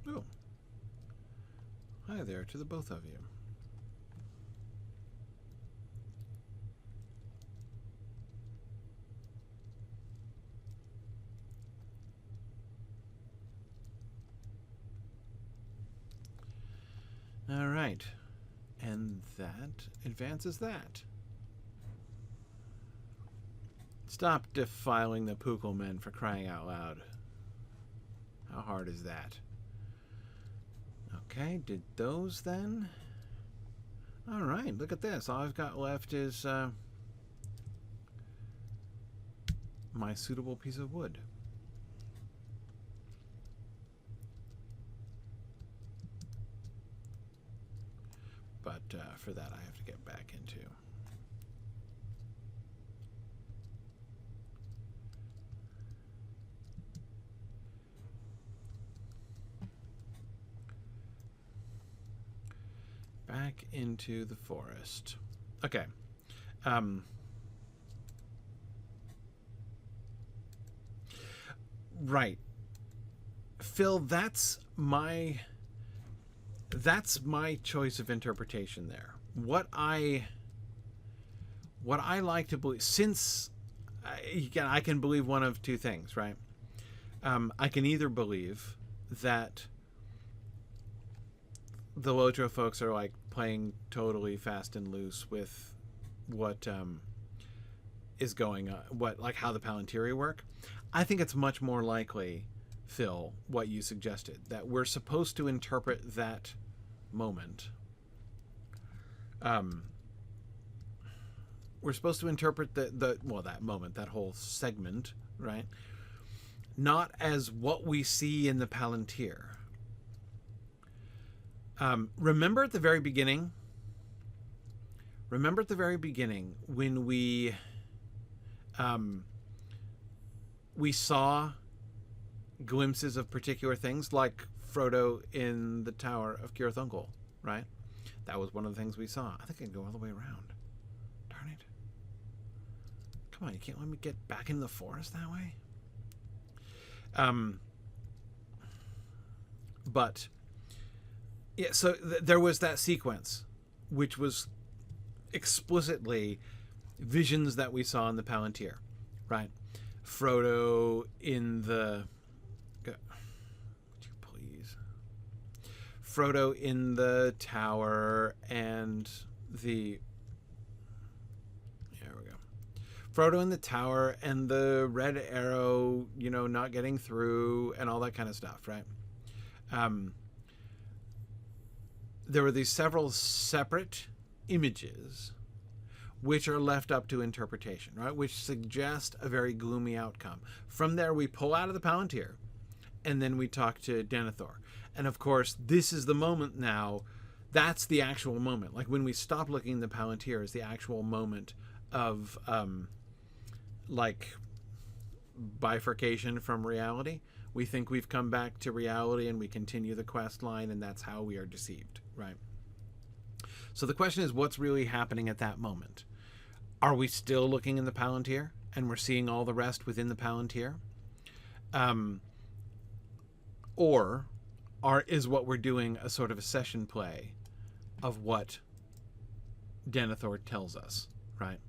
Oh. Hi there to the both of you. All right. And that advances that. Stop defiling the Pukul men, for crying out loud. How hard is that? Okay, did those then? All right, look at this. All I've got left is my suitable piece of wood. But for that, I have to get back into. Back into the forest. Okay. Right. Phil, that's my choice of interpretation there. What I like to believe, since I can believe one of two things, right? I can either believe that the LOTRO folks are like playing totally fast and loose with what is going on, how the Palantir work. I think it's much more likely, Phil, what you suggested, that we're supposed to interpret that moment. We're supposed to interpret that moment, that whole segment, right? Not as what we see in the Palantir. Remember at the very beginning? Remember at the very beginning when we saw glimpses of particular things, like Frodo in the Tower of Cirith Ungol, right? That was one of the things we saw. I think I can go all the way around. Darn it. Come on, you can't let me get back into the forest that way? But yeah, so there was that sequence, which was explicitly visions that we saw in the Palantir, right? Frodo in the... Would you please? Frodo in the tower and the... There we go. Frodo in the tower and the red arrow, not getting through and all that kind of stuff, right? There were these several separate images which are left up to interpretation, right? Which suggest a very gloomy outcome. From there, we pull out of the Palantir, and then we talk to Denethor. And of course, this is the moment now. That's the actual moment. Like when we stop looking in the Palantir is the actual moment of bifurcation from reality. We think we've come back to reality and we continue the quest line, and that's how we are deceived, right? So the question is, what's really happening at that moment? Are we still looking in the Palantir and we're seeing all the rest within the Palantir? Or is what we're doing a sort of a session play of what Denethor tells us, right?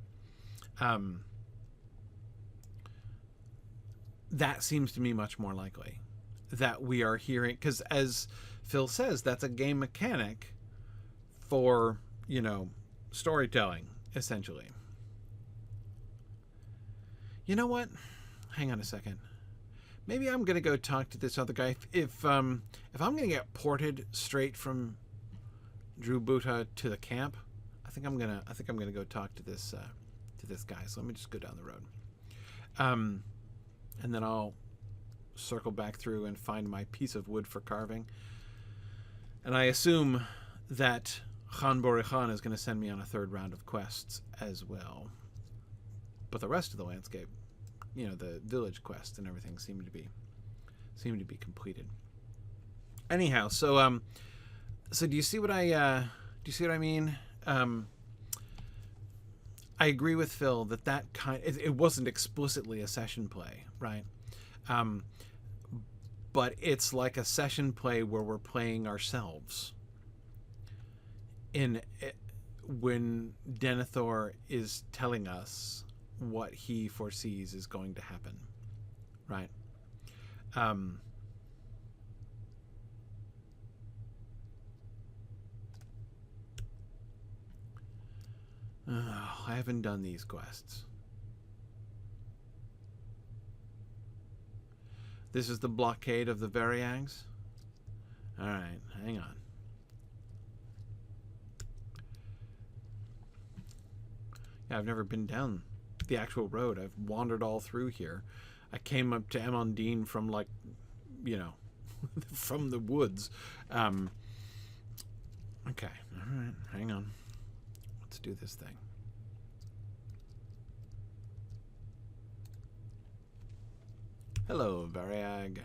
That seems to me much more likely that we are hearing, because as Phil says, that's a game mechanic for, you know, storytelling, essentially. You know what? Hang on a second. Maybe I'm gonna go talk to this other guy. If I'm gonna get ported straight from Drúadan to the camp, I think I'm gonna go talk to this guy. So let me just go down the road, and then I'll circle back through and find my piece of wood for carving. And I assume that Ghân-buri-Ghân is going to send me on a third round of quests as well. But the rest of the landscape, you know, the village quests and everything seem to be completed. Anyhow, so do you see what I mean? I agree with Phil that it wasn't explicitly a session play, right? But it's like a session play where we're playing ourselves when Denethor is telling us what he foresees is going to happen, right? I haven't done these quests. This is the blockade of the variags. All right, hang on. Yeah, I've never been down the actual road. I've wandered all through here. I came up to Emondine from, like, you know, from the woods. Okay, all right, hang on. Let's do this thing. Hello, variag.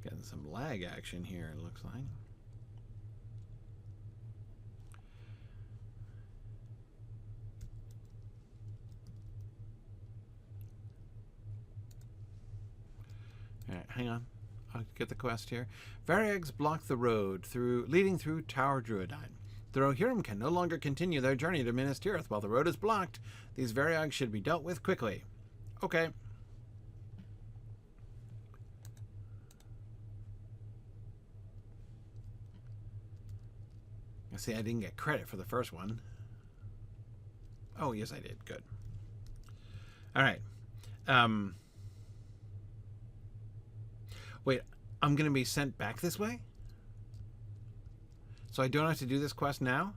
Getting some lag action here, it looks like. All right, hang on. I'll get the quest here. Variags block the road leading through Tower Druidine. The Rohirrim can no longer continue their journey to Minas Tirith while the road is blocked. These variags should be dealt with quickly. Okay. See, I didn't get credit for the first one. Oh, yes, I did. Good. All right. Wait, I'm going to be sent back this way? So I don't have to do this quest now?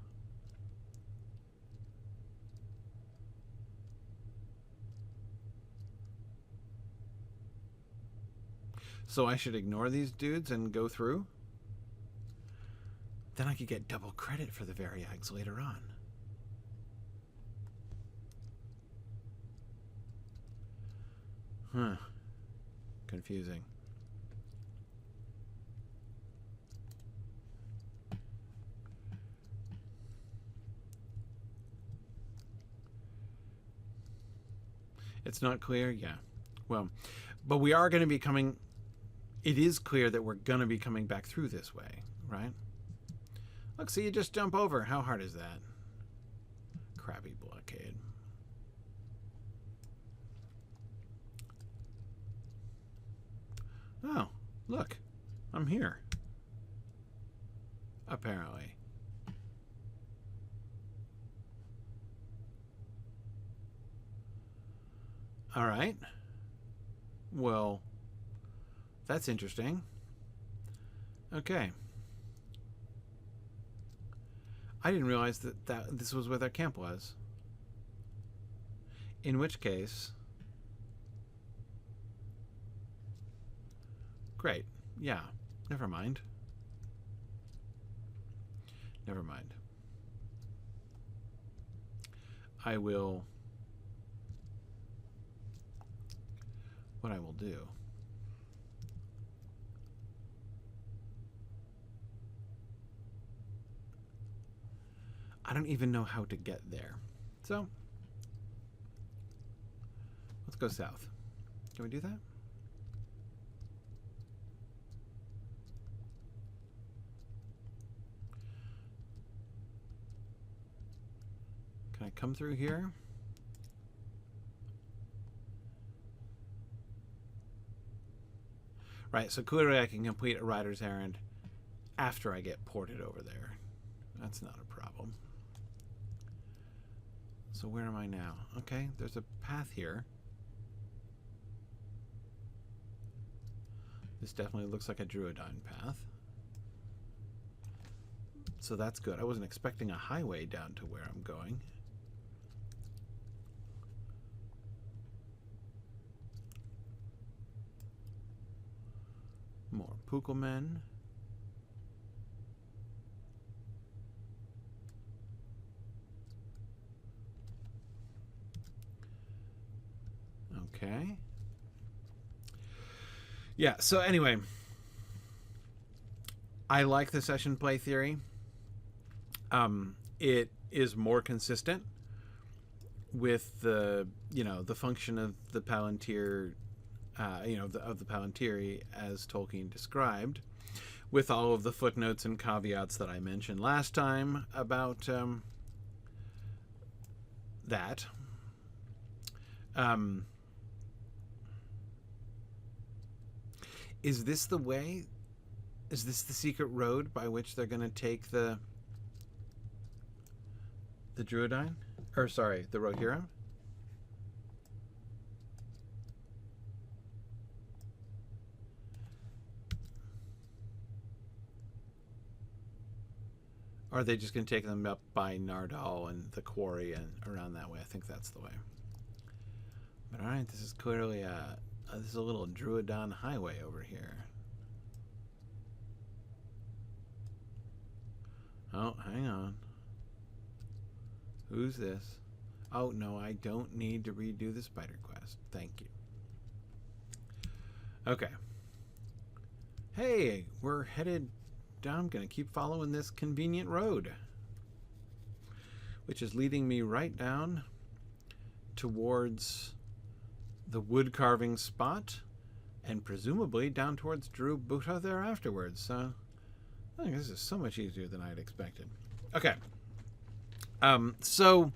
So I should ignore these dudes and go through? Then I could get double credit for the variags later on. Huh. Confusing. It's not clear? Yeah. Well, but we are going to be coming... It is clear that we're going to be coming back through this way, right? Look, see, you just jump over. How hard is that? Crappy blockade. Oh, look. I'm here. Apparently. All right. Well, that's interesting. Okay. I didn't realize that this was where their camp was. In which case... Great. Yeah. Never mind. Never mind. I will... What I will do... I don't even know how to get there. So, let's go south. Can we do that? Can I come through here? Right, so clearly I can complete a rider's errand after I get ported over there. That's not a problem. So where am I now? Okay, there's a path here. This definitely looks like a Druidine path. So that's good. I wasn't expecting a highway down to where I'm going. More Pukelmen. Okay. Yeah, so anyway, I like the session play theory. It is more consistent with the, the function of the Palantir, of the Palantiri as Tolkien described, with all of the footnotes and caveats that I mentioned last time about that. Is this the way? Is this the secret road by which they're going to take the Druidine? Or sorry, the Rohirrim? Or are they just going to take them up by Nardal and the quarry and around that way? I think that's the way. But alright, this is clearly this is a little Drúadan highway over here. Oh, hang on. Who's this? Oh, no, I don't need to redo the spider quest. Thank you. Okay. Hey, we're headed down. I'm going to keep following this convenient road, which is leading me right down towards the wood carving spot and presumably down towards Drúbada there afterwards. So I think this is so much easier than I'd expected. Okay. So,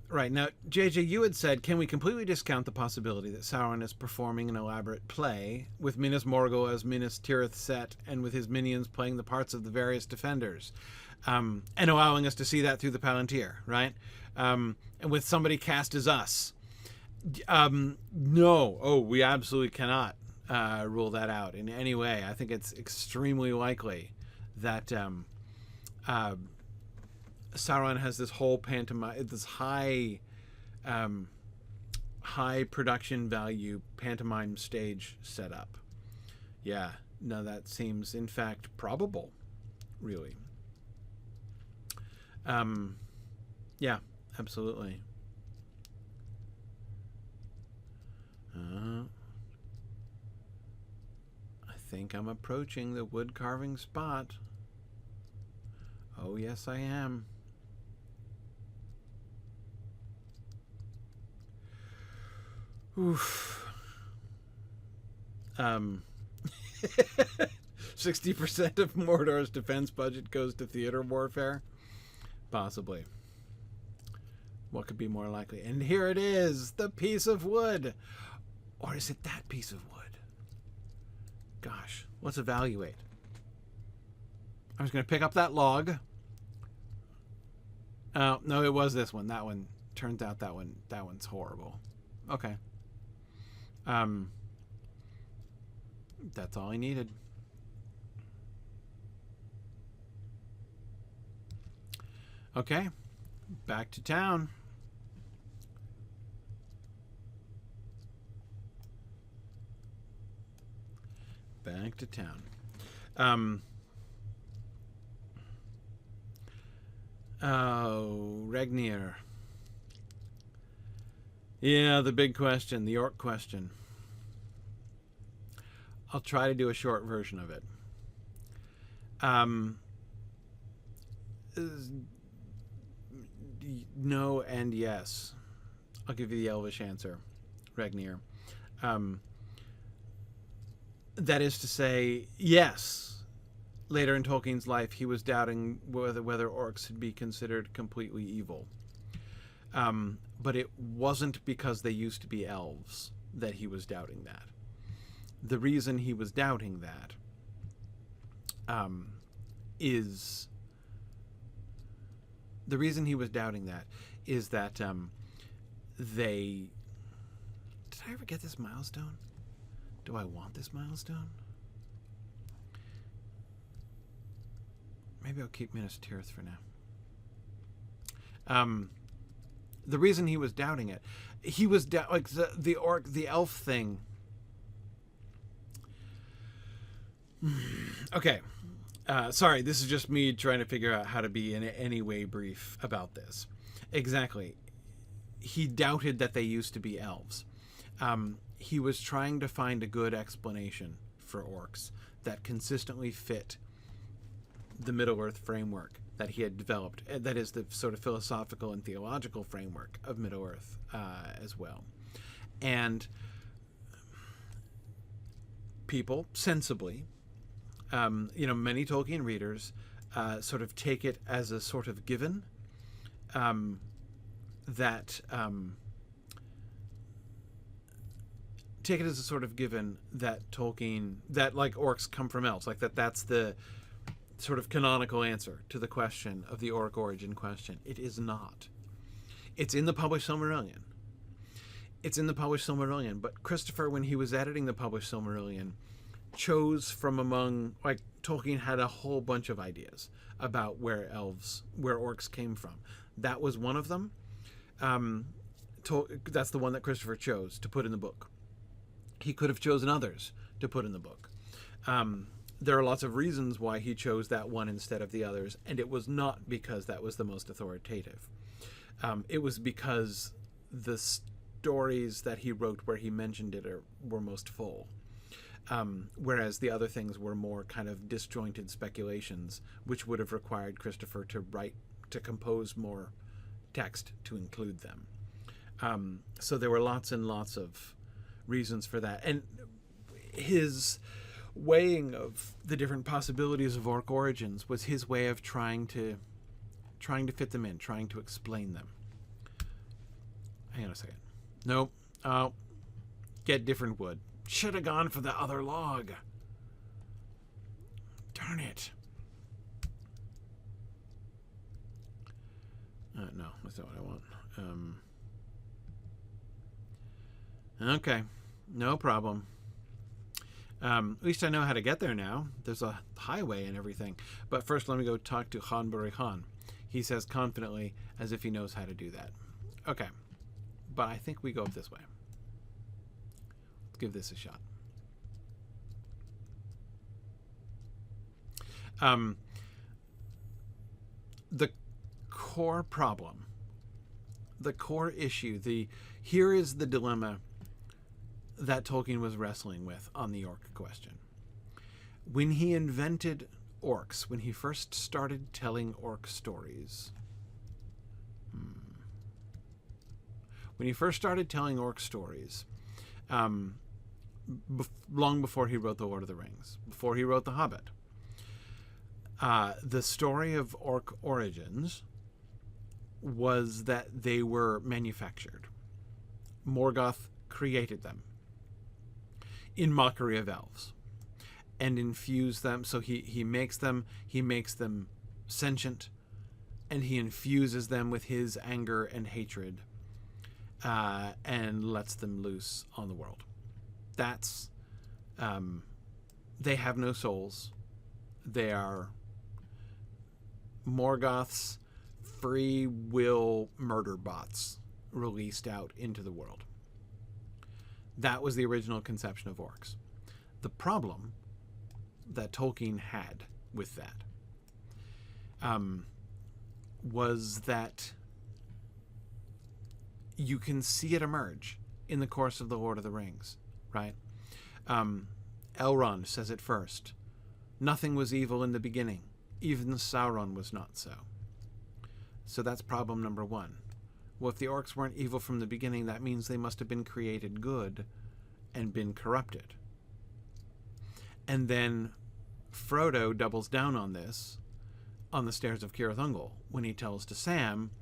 right, now, JJ, you had said, can we completely discount the possibility that Sauron is performing an elaborate play with Minas Morgul as Minas Tirith Set and with his minions playing the parts of the various defenders, and allowing us to see that through the Palantir, right? And with somebody cast as us. No. Oh, we absolutely cannot rule that out in any way. I think it's extremely likely that Sauron has this whole pantomime, this high production value pantomime stage set up. Yeah, no, that seems in fact probable, really. Yeah, absolutely. I think I'm approaching the wood carving spot. Oh, yes, I am. Oof. 60% of Mordor's defense budget goes to theater warfare? Possibly. What could be more likely? And here it is, the piece of wood. Or is it that piece of wood? Gosh, let's evaluate. I'm just going to pick up that log. Oh, no, it was this one. That one. Turns out that one's horrible. Okay. That's all I needed. Okay. Back to town. Back to town. Oh, Regnir. Yeah, the big question, the orc question. I'll try to do a short version of it. No and yes. I'll give you the Elvish answer, Regnir. That is to say, yes. Later in Tolkien's life, he was doubting whether orcs should be considered completely evil. But it wasn't because they used to be elves that he was doubting that. The reason he was doubting that is that they... Did I ever get this milestone? Do I want this milestone? Maybe I'll keep Minas Tirith for now. The reason he was doubting it, he was like the elf thing. Okay, sorry, this is just me trying to figure out how to be in any way brief about this. Exactly, he doubted that they used to be elves. He was trying to find a good explanation for orcs that consistently fit the Middle-earth framework that he had developed. That is the sort of philosophical and theological framework of Middle-earth as well. And people, sensibly, many Tolkien readers sort of take it as a sort of given that Tolkien, that like orcs come from elves, like that's the sort of canonical answer to the question of the orc origin question. It is not. It's in the published Silmarillion. But Christopher, when he was editing the published Silmarillion, chose from among, like, Tolkien had a whole bunch of ideas about where orcs came from. That was one of them. That's the one that Christopher chose to put in the book. He could have chosen others to put in the book. There are lots of reasons why he chose that one instead of the others, and it was not because that was the most authoritative. It was because the stories that he wrote where he mentioned it were most full, whereas the other things were more kind of disjointed speculations, which would have required Christopher to compose more text to include them. So there were lots and lots of reasons for that, and his weighing of the different possibilities of orc origins was his way of trying to fit them in, trying to explain them. Hang on a second. Nope. Oh, get different wood. Should have gone for the other log. Darn it. No, that's not what I want. Okay, no problem. At least I know how to get there now. There's a highway and everything. But first, let me go talk to Ghân-buri-Ghân. He says confidently, as if he knows how to do that. Okay, but I think we go up this way. Let's give this a shot. The core problem, the core issue, here is the dilemma that Tolkien was wrestling with on the orc question. When he invented orcs, when he first started telling orc stories, long before he wrote The Lord of the Rings, before he wrote The Hobbit, the story of orc origins was that they were manufactured. Morgoth created them in mockery of elves and infused them. So he makes them sentient, and he infuses them with his anger and hatred, and lets them loose on the world. That's they have no souls. They are Morgoth's free will murder bots released out into the world. That was the original conception of orcs. The problem that Tolkien had with that was that you can see it emerge in the course of The Lord of the Rings, right? Elrond says it first. Nothing was evil in the beginning. Even Sauron was not so. So that's problem number one. Well, if the orcs weren't evil from the beginning, that means they must have been created good and been corrupted. And then Frodo doubles down on this on the stairs of Cirith Ungol when he tells to Sam,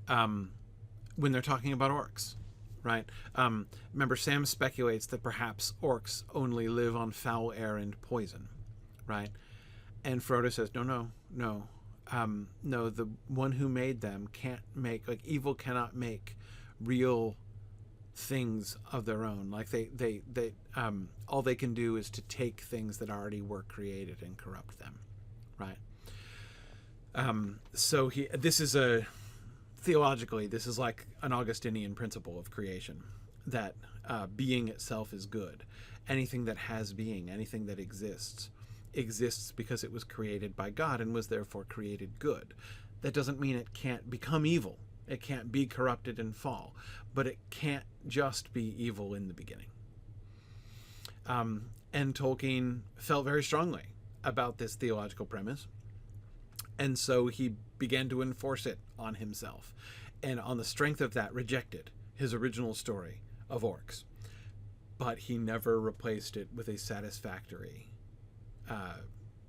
when they're talking about orcs, right? Remember, Sam speculates that perhaps orcs only live on foul air and poison, right? And Frodo says, no, the one who made them can't make, like, evil cannot make real things of their own. Like they all they can do is to take things that already were created and corrupt them, right? So this is theologically, this is like an Augustinian principle of creation, that being itself is good. Anything that has being, anything that exists because it was created by God and was therefore created good. That doesn't mean it can't become evil. It can't be corrupted and fall, but it can't just be evil in the beginning. And Tolkien felt very strongly about this theological premise, and so he began to enforce it on himself, and on the strength of that rejected his original story of orcs. But he never replaced it with a satisfactory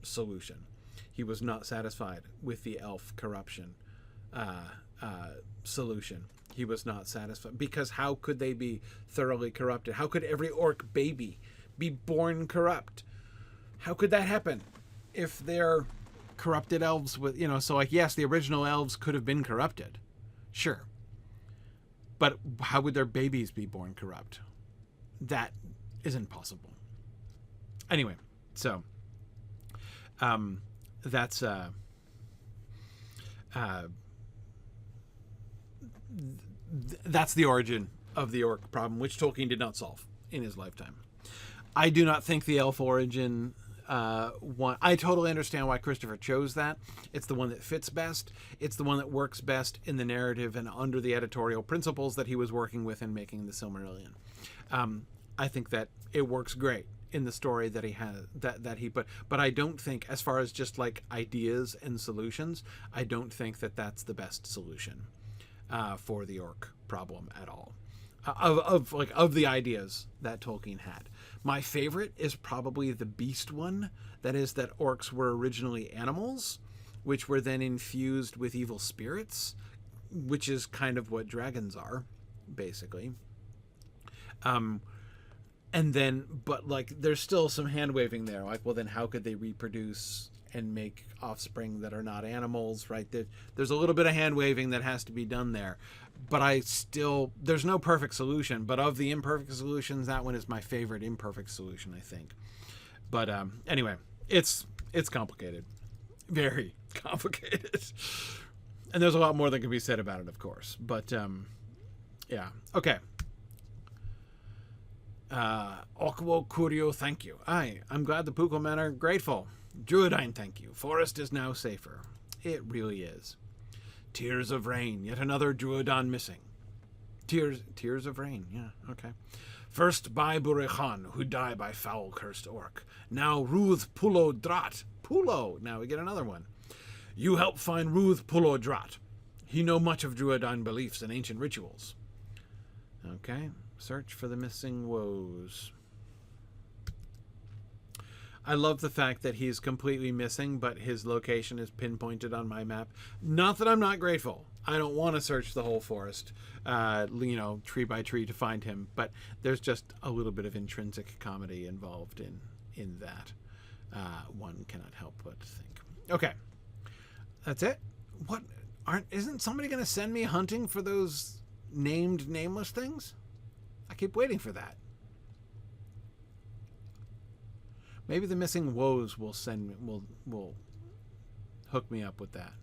solution. He was not satisfied with the elf corruption solution. He was not satisfied, because how could they be thoroughly corrupted? How could every orc baby be born corrupt? How could that happen if they're corrupted elves with, so like, yes, the original elves could have been corrupted, sure, but how would their babies be born corrupt? That isn't possible. Anyway, so that's that's the origin of the orc problem, which Tolkien did not solve in his lifetime. I do not think the elf origin one. I totally understand why Christopher chose that. It's the one that fits best. It's the one that works best in the narrative and under the editorial principles that he was working with in making the Silmarillion. I think that it works great in the story that he has, that he put, but I don't think, as far as just like ideas and solutions, I don't think that that's the best solution for the orc problem at all. Of the ideas that Tolkien had, my favorite is probably the beast one. That is, that orcs were originally animals, which were then infused with evil spirits, which is kind of what dragons are, basically. And then, but like, there's still some hand waving there. Like, well, then how could they reproduce and make offspring that are not animals, right? There's a little bit of hand waving that has to be done there. But there's no perfect solution. But of the imperfect solutions, that one is my favorite imperfect solution, I think. But anyway, it's complicated. Very complicated. And there's a lot more that can be said about it, of course. But yeah. Okay. Okwo Kurio, thank you. I'm glad the Pukul men are grateful. Druidine, thank you. Forest is now safer. It really is. Tears of rain, yet another Drúadan missing. Tears of rain, yeah, okay. First by Buri-Ghân, who die by foul-cursed orc. Now Ruth Pulo Drat. Pulo, now we get another one. You help find Ruth Pulo Drat. He know much of Drúadan beliefs and ancient rituals. Okay, search for the missing woes. I love the fact that he's completely missing, but his location is pinpointed on my map. Not that I'm not grateful. I don't want to search the whole forest, tree by tree to find him, but there's just a little bit of intrinsic comedy involved in that. One cannot help but think. Okay. That's it? Isn't somebody going to send me hunting for those named nameless things? I keep waiting for that. Maybe the missing woes will hook me up with that.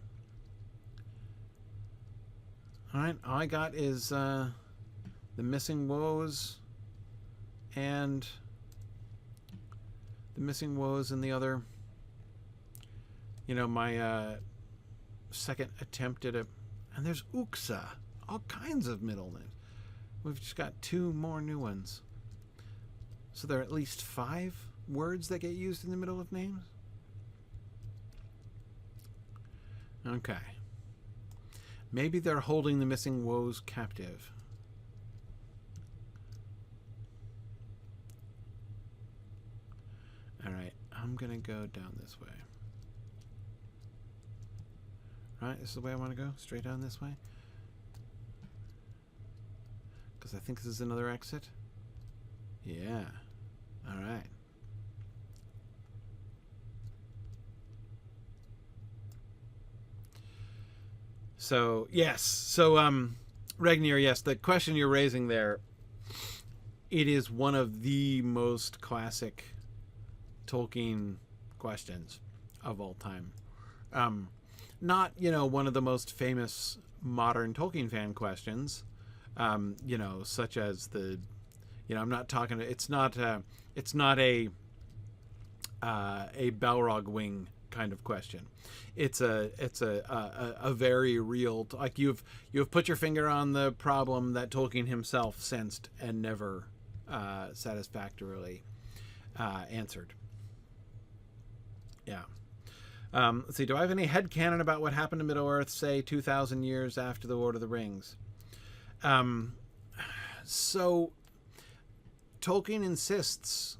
All right, all I got is the missing woes and the other. My second attempt at and there's Uxa, all kinds of middle names. We've just got 2 more new ones. So there are at least 5 words that get used in the middle of names? Okay. Maybe they're holding the missing woes captive. Alright, I'm gonna go down this way. Right, this is the way I want to go? Straight down this way? because I think this is another exit. Yeah. All right. So, yes. So, Regnir, yes, the question you're raising there, it is one of the most classic Tolkien questions of all time. Not, one of the most famous modern Tolkien fan questions, such as the, I'm not talking, it's not a Balrog wing kind of question. It's a very real, like you've put your finger on the problem that Tolkien himself sensed and never satisfactorily answered. Yeah. Let's see. Do I have any headcanon about what happened to Middle Earth, say 2,000 years after the Lord of the Rings? So Tolkien insists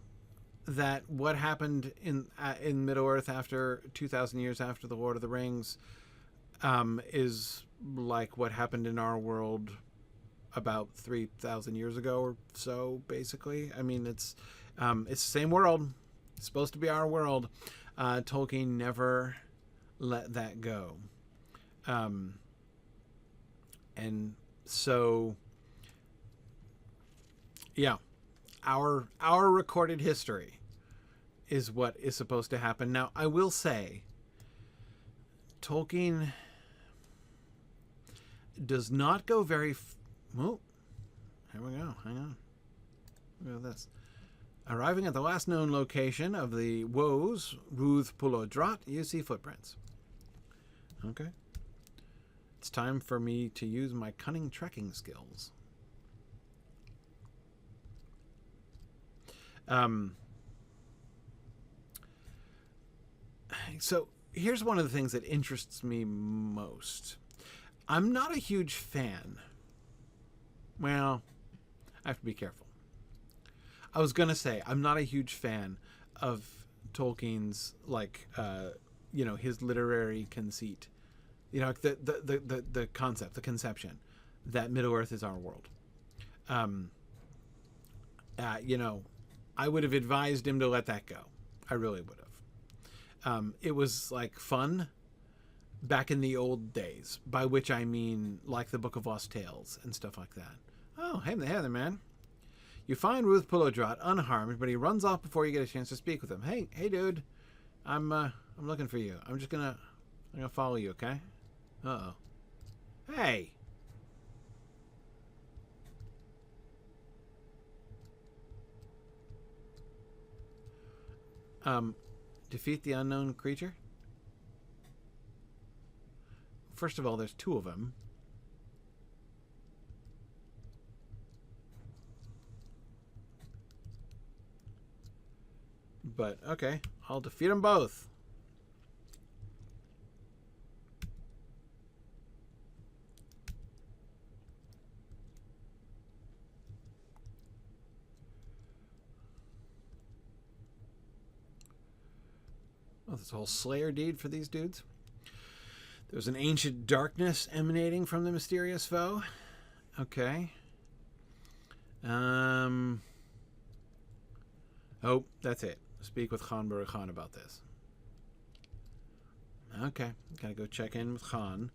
that what happened in Middle Earth after 2,000 years after the Lord of the Rings is like what happened in our world about 3,000 years ago or so. Basically, I mean, it's the same world. It's supposed to be our world. Tolkien never let that go, and so yeah, our recorded history is what is supposed to happen. Now, I will say, Tolkien does not go very. Oh, here we go. Hang on. Look at this. Arriving at the last known location of the woes, Rúth Pulodrat, you see footprints. Okay. It's time for me to use my cunning trekking skills. So here's one of the things that interests me most. I'm not a huge fan. Well, I have to be careful. I was going to say, I'm not a huge fan of Tolkien's, his literary conceit. The concept, the conception that Middle-earth is our world. I would have advised him to let that go. I really would have. It was, fun back in the old days, by which I mean, like the Book of Lost Tales and stuff like that. Oh, hey there, man. You find Rúth Pulodrat unharmed, but he runs off before you get a chance to speak with him. Hey, dude, I'm looking for you. I'm gonna follow you, okay? Uh-oh. Hey. Defeat the unknown creature? First of all, there's two of them. But, okay, I'll defeat them both. Oh, there's a whole Slayer deed for these dudes. There's an ancient darkness emanating from the mysterious foe. Okay. Oh, that's it. Speak with Ghân-buri-Ghân about this. Okay, gotta go check in with Khan,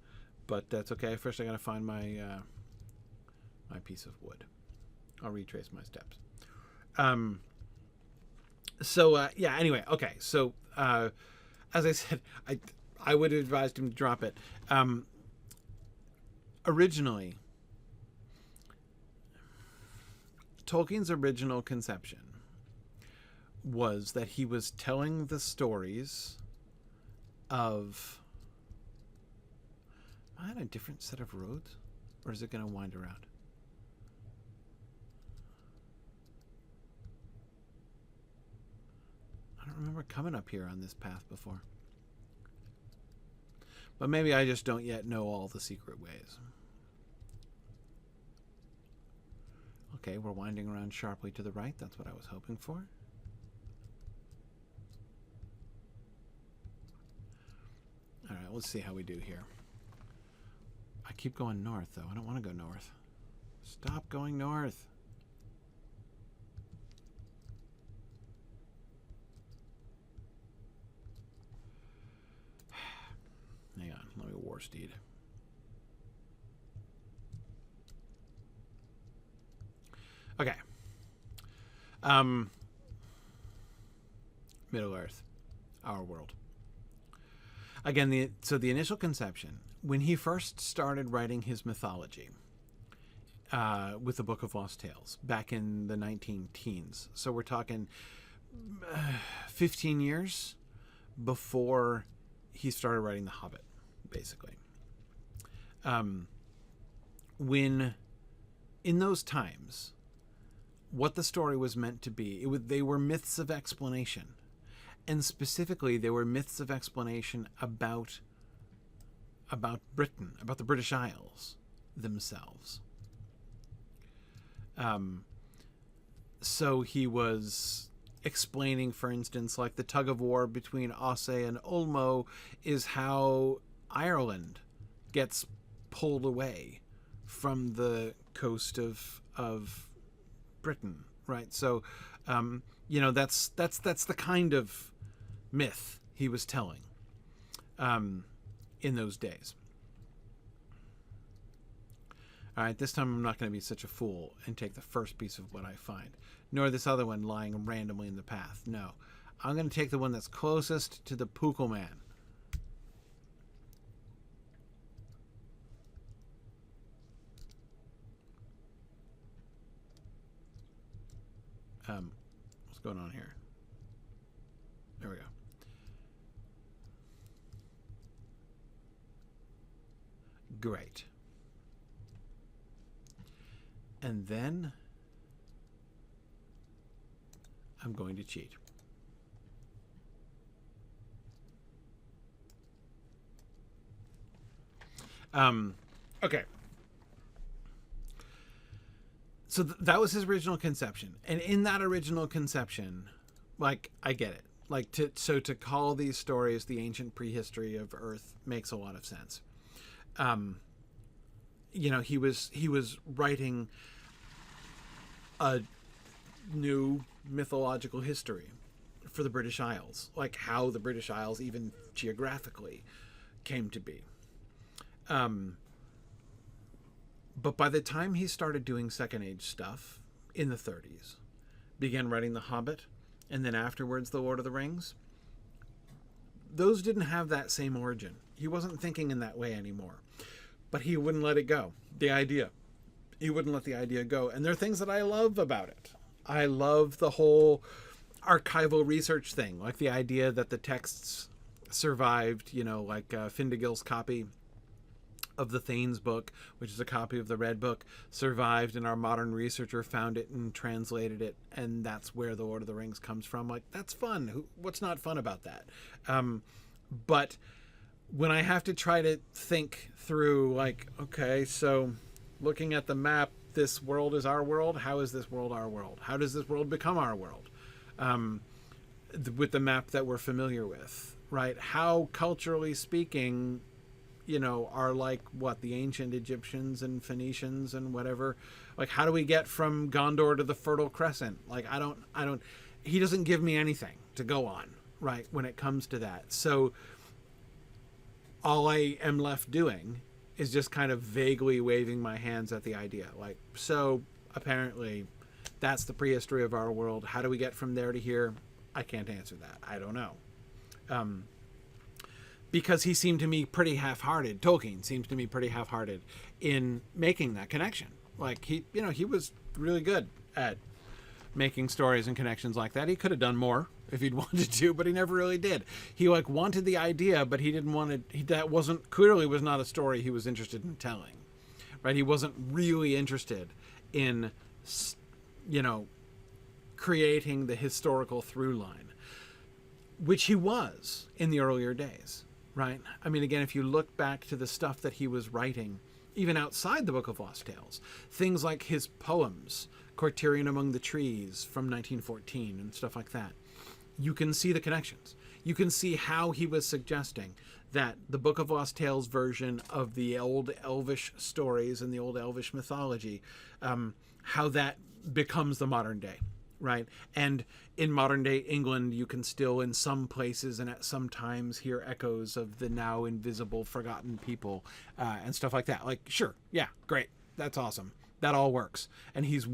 but that's okay. First, I gotta find my my piece of wood. I'll retrace my steps. Yeah. Anyway, okay. So, as I said, I would have advised him to drop it. Originally, Tolkien's original conception was that he was telling the stories of... Am I on a different set of roads? Or is it going to wind around? I don't remember coming up here on this path before. But maybe I just don't yet know all the secret ways. Okay, we're winding around sharply to the right. That's what I was hoping for. All right, let's see how we do here. I keep going north, though. I don't want to go north. Stop going north. Hang on, let me war steed. Okay. Middle-earth, our world. Again, so the initial conception, when he first started writing his mythology with the Book of Lost Tales back in the 19-teens, so we're talking 15 years before he started writing The Hobbit, basically. When, in those times, what the story was meant to be, they were myths of explanation. And specifically, they were myths of explanation about Britain, about the British Isles themselves. So he was explaining, for instance, like the tug of war between Ossé and Ulmo is how Ireland gets pulled away from the coast of Britain, right? So, that's the kind of myth he was telling in those days. All right, this time I'm not going to be such a fool and take the first piece of what I find, nor this other one lying randomly in the path. No, I'm going to take the one that's closest to the Pukul Man. What's going on here? There we go. Great. And then I'm going to cheat. Okay. So that was his original conception. And in that original conception, like, I get it. Like, to call these stories the ancient prehistory of Earth makes a lot of sense. He was writing a new mythological history for the British Isles, like how the British Isles even geographically came to be. But by the time he started doing Second Age stuff in the 30s, began writing The Hobbit, and then afterwards The Lord of the Rings, those didn't have that same origin. He wasn't thinking in that way anymore. But he wouldn't let it go. The idea. He wouldn't let the idea go. And there are things that I love about it. I love the whole archival research thing, like the idea that the texts survived, like Findegill's copy of the Thane's book, which is a copy of the Red Book, survived, and our modern researcher found it and translated it, and that's where The Lord of the Rings comes from. Like, that's fun. What's not fun about that? But when I have to try to think through, like, okay, so looking at the map, this world is our world. How is this world our world? How does this world become our world? With the map that we're familiar with, right? How, culturally speaking, are like what the ancient Egyptians and Phoenicians and whatever, like, how do we get from Gondor to the Fertile Crescent? Like, I don't, he doesn't give me anything to go on, right? When it comes to that. So all I am left doing is just kind of vaguely waving my hands at the idea. Like, so apparently that's the prehistory of our world. How do we get from there to here? I can't answer that. I don't know. Because he seemed to me pretty half-hearted. Tolkien seems to me pretty half-hearted in making that connection. Like, he was really good at making stories and connections like that. He could have done more if he'd wanted to, but he never really did. He wanted the idea, but he didn't want it. That was not a story he was interested in telling, right? He wasn't really interested in, creating the historical through line, which he was in the earlier days. Right? I mean, again, if you look back to the stuff that he was writing, even outside the Book of Lost Tales, things like his poems, Criterion Among the Trees from 1914 and stuff like that, you can see the connections. You can see how he was suggesting that the Book of Lost Tales version of the old Elvish stories and the old Elvish mythology, how that becomes the modern day, right? And in modern day England, you can still in some places and at some times hear echoes of the now invisible forgotten people and stuff like that. Like, sure, yeah, great, that's awesome, that all works. And he's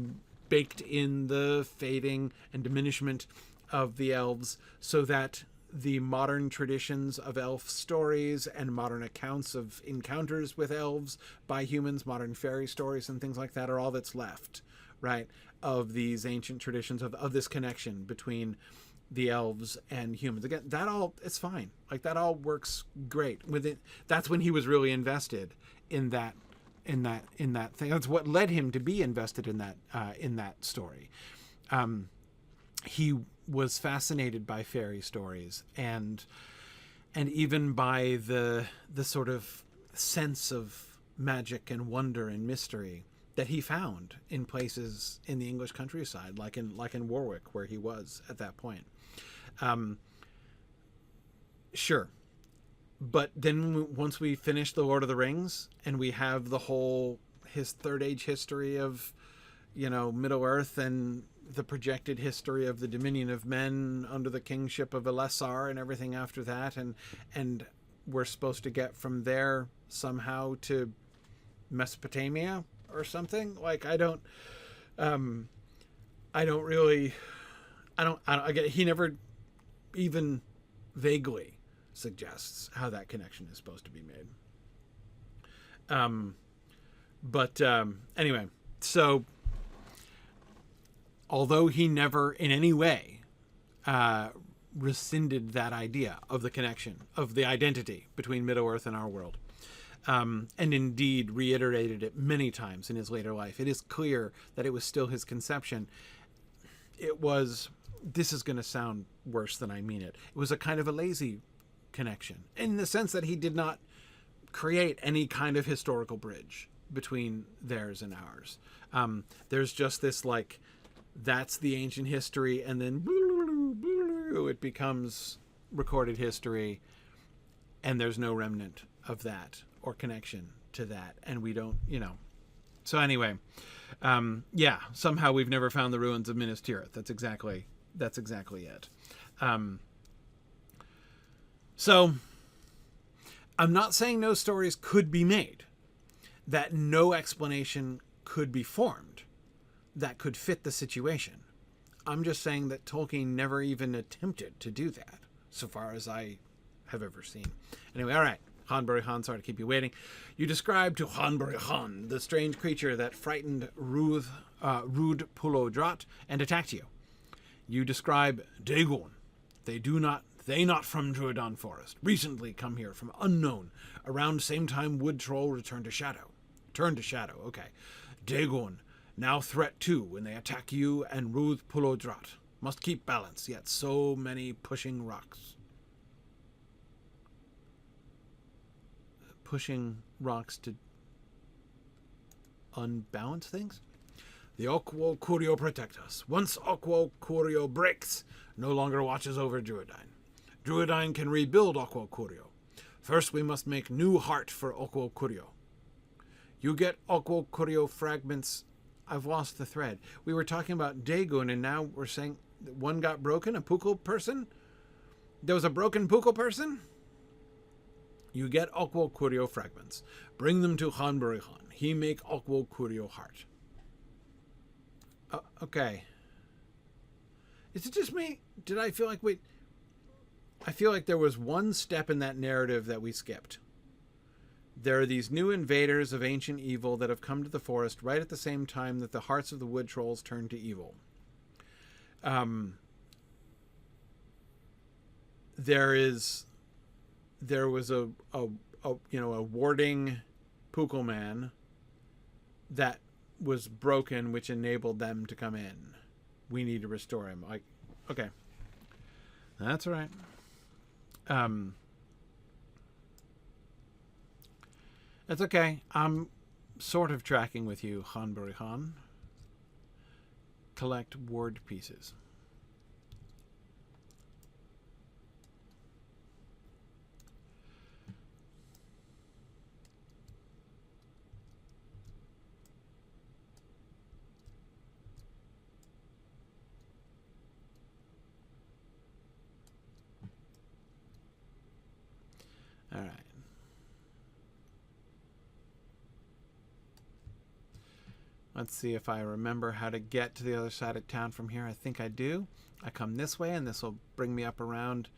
baked in the fading and diminishment of the elves so that the modern traditions of elf stories and modern accounts of encounters with elves by humans, modern fairy stories and things like that, are all that's left, right, of these ancient traditions of this connection between the elves and humans. Again, that all, it's fine. Like, that all works great with it. That's when he was really invested in that thing. That's what led him to be invested in that story. He was fascinated by fairy stories and even by the sort of sense of magic and wonder and mystery that he found in places in the English countryside, like in Warwick, where he was at that point. Sure. But then once we finish The Lord of the Rings and we have his Third Age history of, Middle Earth and the projected history of the Dominion of Men under the kingship of Elessar and everything after that, and we're supposed to get from there somehow to Mesopotamia or something. Like, he never even vaguely suggests how that connection is supposed to be made. Anyway, so although he never in any way rescinded that idea of the connection, of the identity between Middle-earth and our world, and indeed reiterated it many times in his later life, it is clear that it was still his conception. This is going to sound worse than I mean it. It was a kind of a lazy connection, in the sense that he did not create any kind of historical bridge between theirs and ours. There's just this, like, that's the ancient history, and then it becomes recorded history, and there's no remnant of that or connection to that, and we don't, So anyway, somehow we've never found the ruins of Minas Tirith. That's exactly it. So I'm not saying no stories could be made, that no explanation could be formed that could fit the situation. I'm just saying that Tolkien never even attempted to do that, so far as I have ever seen. Anyway, all right. Ghân-buri-Ghân, sorry to keep you waiting. You described to Ghân-buri-Ghân the strange creature that frightened Rúd Pulodrat and attacked you. You describe Dagon. They not from Drúadan Forest. Recently come here from unknown. Around same time wood troll returned to shadow. Okay. Dagon, now threat too when they attack you and Rúd Pulodrat. Must keep balance, yet so many pushing rocks. Pushing rocks to unbalance things? The Okwo Curio protect us. Once Okwo Curio breaks, no longer watches over Druidine. Druidine can rebuild Okwo Curio. First we must make new heart for Okwo Curio. You get Okwo Curio fragments. I've lost the thread. We were talking about Dagon, and now we're saying that one got broken, a Pukul person? There was a broken Pukul person? You get Okwo Curio fragments. Bring them to Ghân-buri-Ghân. He make Okwo Curio heart. Okay. Is it just me? Did I feel like I feel like there was one step in that narrative that we skipped. There are these new invaders of ancient evil that have come to the forest right at the same time that the hearts of the wood trolls turn to evil. There was a warding Pukul man that was broken, which enabled them to come in. We need to restore him. Like, okay, that's all right. That's okay. I'm sort of tracking with you, Ghân-buri-Ghân. Collect ward pieces. All right. Let's see if I remember how to get to the other side of town from here. I think I do. I come this way, and this will bring me up around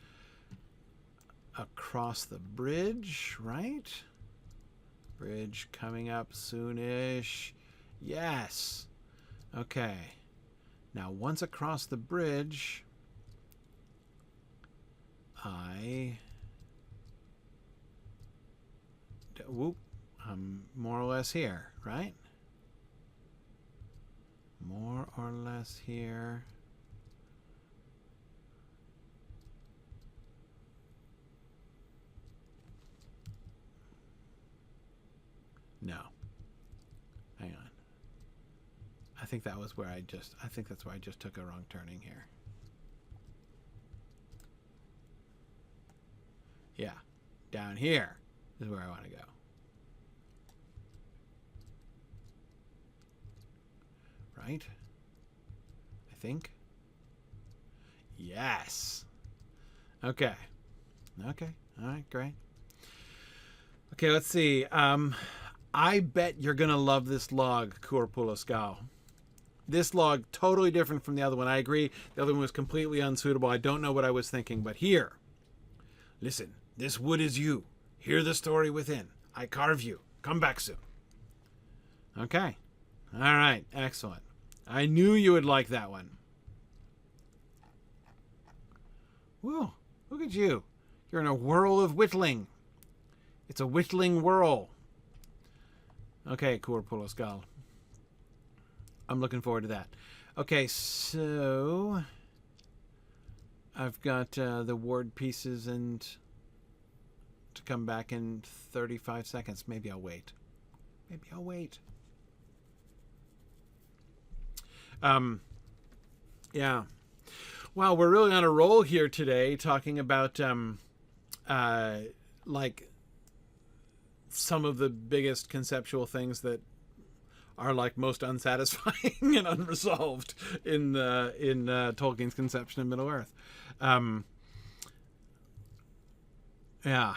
across the bridge, right? Bridge coming up soonish. Yes. Okay. Now, once across the bridge, I'm more or less here, right? More or less here. No. Hang on. I think that was where I think that's where I just took a wrong turning here. Yeah. Down here is where I want to go. Right? I think. Yes. Okay. Okay. All right, great. Okay, let's see. I bet you're going to love this log, Kurpulaskal. This log, totally different from the other one. I agree. The other one was completely unsuitable. I don't know what I was thinking, but here. Listen, this wood is you. Hear the story within. I carve you. Come back soon. Okay. All right. Excellent. I knew you would like that one. Whoa. Look at you. You're in a whirl of whittling. It's a whittling whirl. Okay, Kurpulaskal. I'm looking forward to that. Okay, so I've got the ward pieces and to come back in 35 seconds. Maybe I'll wait. Maybe I'll wait. Yeah. Wow, we're really on a roll here today, talking about like some of the biggest conceptual things that are like most unsatisfying and unresolved in Tolkien's conception of Middle Earth. Yeah.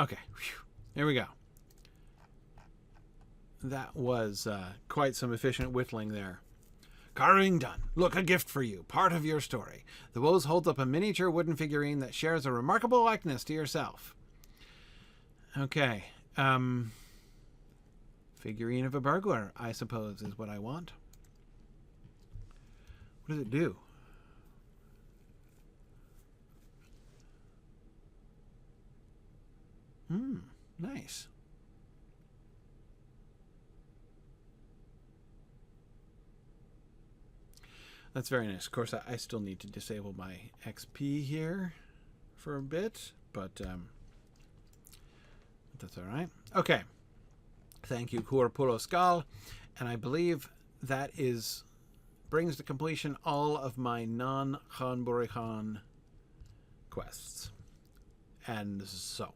Okay, whew. There we go. That was quite some efficient whittling there. Carving done. Look, a gift for you. Part of your story. The Woes holds up a miniature wooden figurine that shares a remarkable likeness to yourself. Okay. Figurine of a burglar, I suppose, is what I want. What does it do? Nice. That's very nice. Of course, I still need to disable my XP here for a bit, but that's all right. Okay. Thank you, Kurpulaskal. And I believe that brings to completion all of my non-Ghân-buri-Ghân quests. And so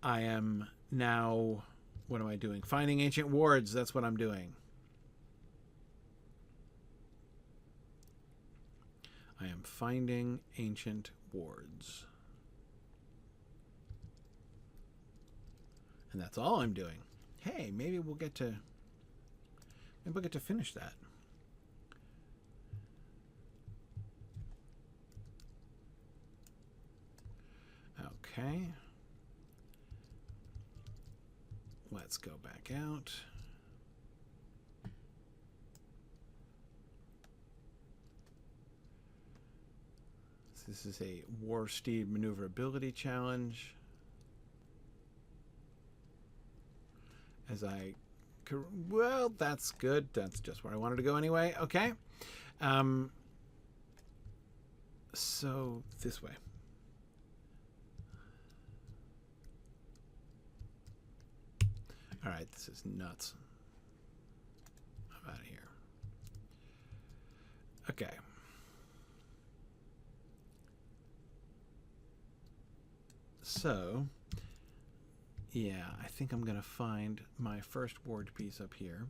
I am now, what am I doing? Finding ancient wards. That's what I'm doing. I am finding ancient wards. And that's all I'm doing. Hey, maybe we'll get to finish that. Okay. Let's go back out. This is a War Steed maneuverability challenge. Well, that's good. That's just where I wanted to go anyway. Okay. So this way. All right, this is nuts. I'm out of here. Okay. So, yeah, I think I'm going to find my first ward piece up here.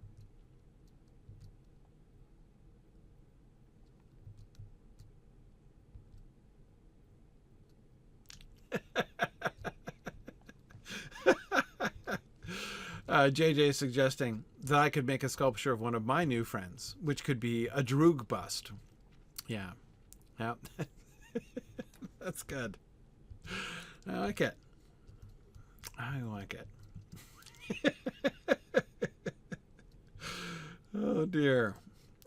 JJ is suggesting that I could make a sculpture of one of my new friends, which could be a Droog bust. Yeah. Yeah. That's good. I like it. I like it. Oh, dear.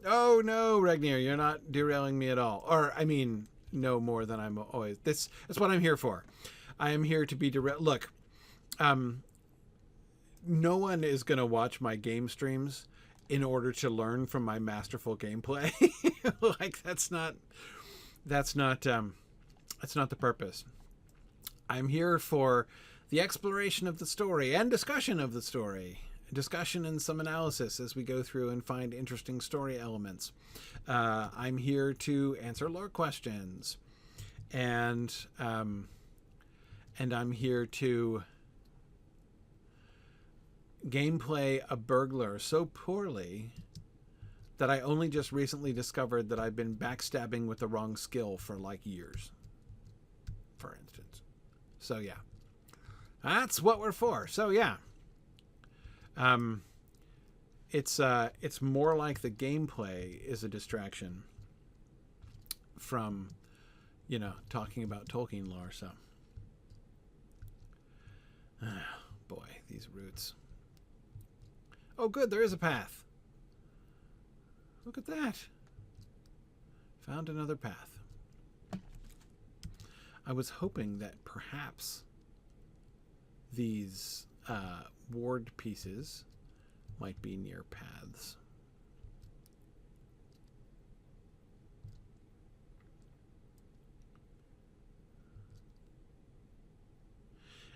Oh, no, Regnir, you're not derailing me at all. Or, I mean, no more than I'm always... That's what I'm here for. I am here to be Look, no one is going to watch my game streams in order to learn from my masterful gameplay. Like, that's not the purpose. I'm here for the exploration of the story and discussion of the story. Discussion and some analysis as we go through and find interesting story elements. I'm here to answer lore questions. And I'm here to gameplay a burglar so poorly that I only just recently discovered that I've been backstabbing with the wrong skill for like years, for instance. So yeah, that's what we're for. So yeah, it's more like the gameplay is a distraction from, you know, talking about Tolkien lore. So, boy, these roots. Oh, good, there is a path. Look at that. Found another path. I was hoping that perhaps these ward pieces might be near paths.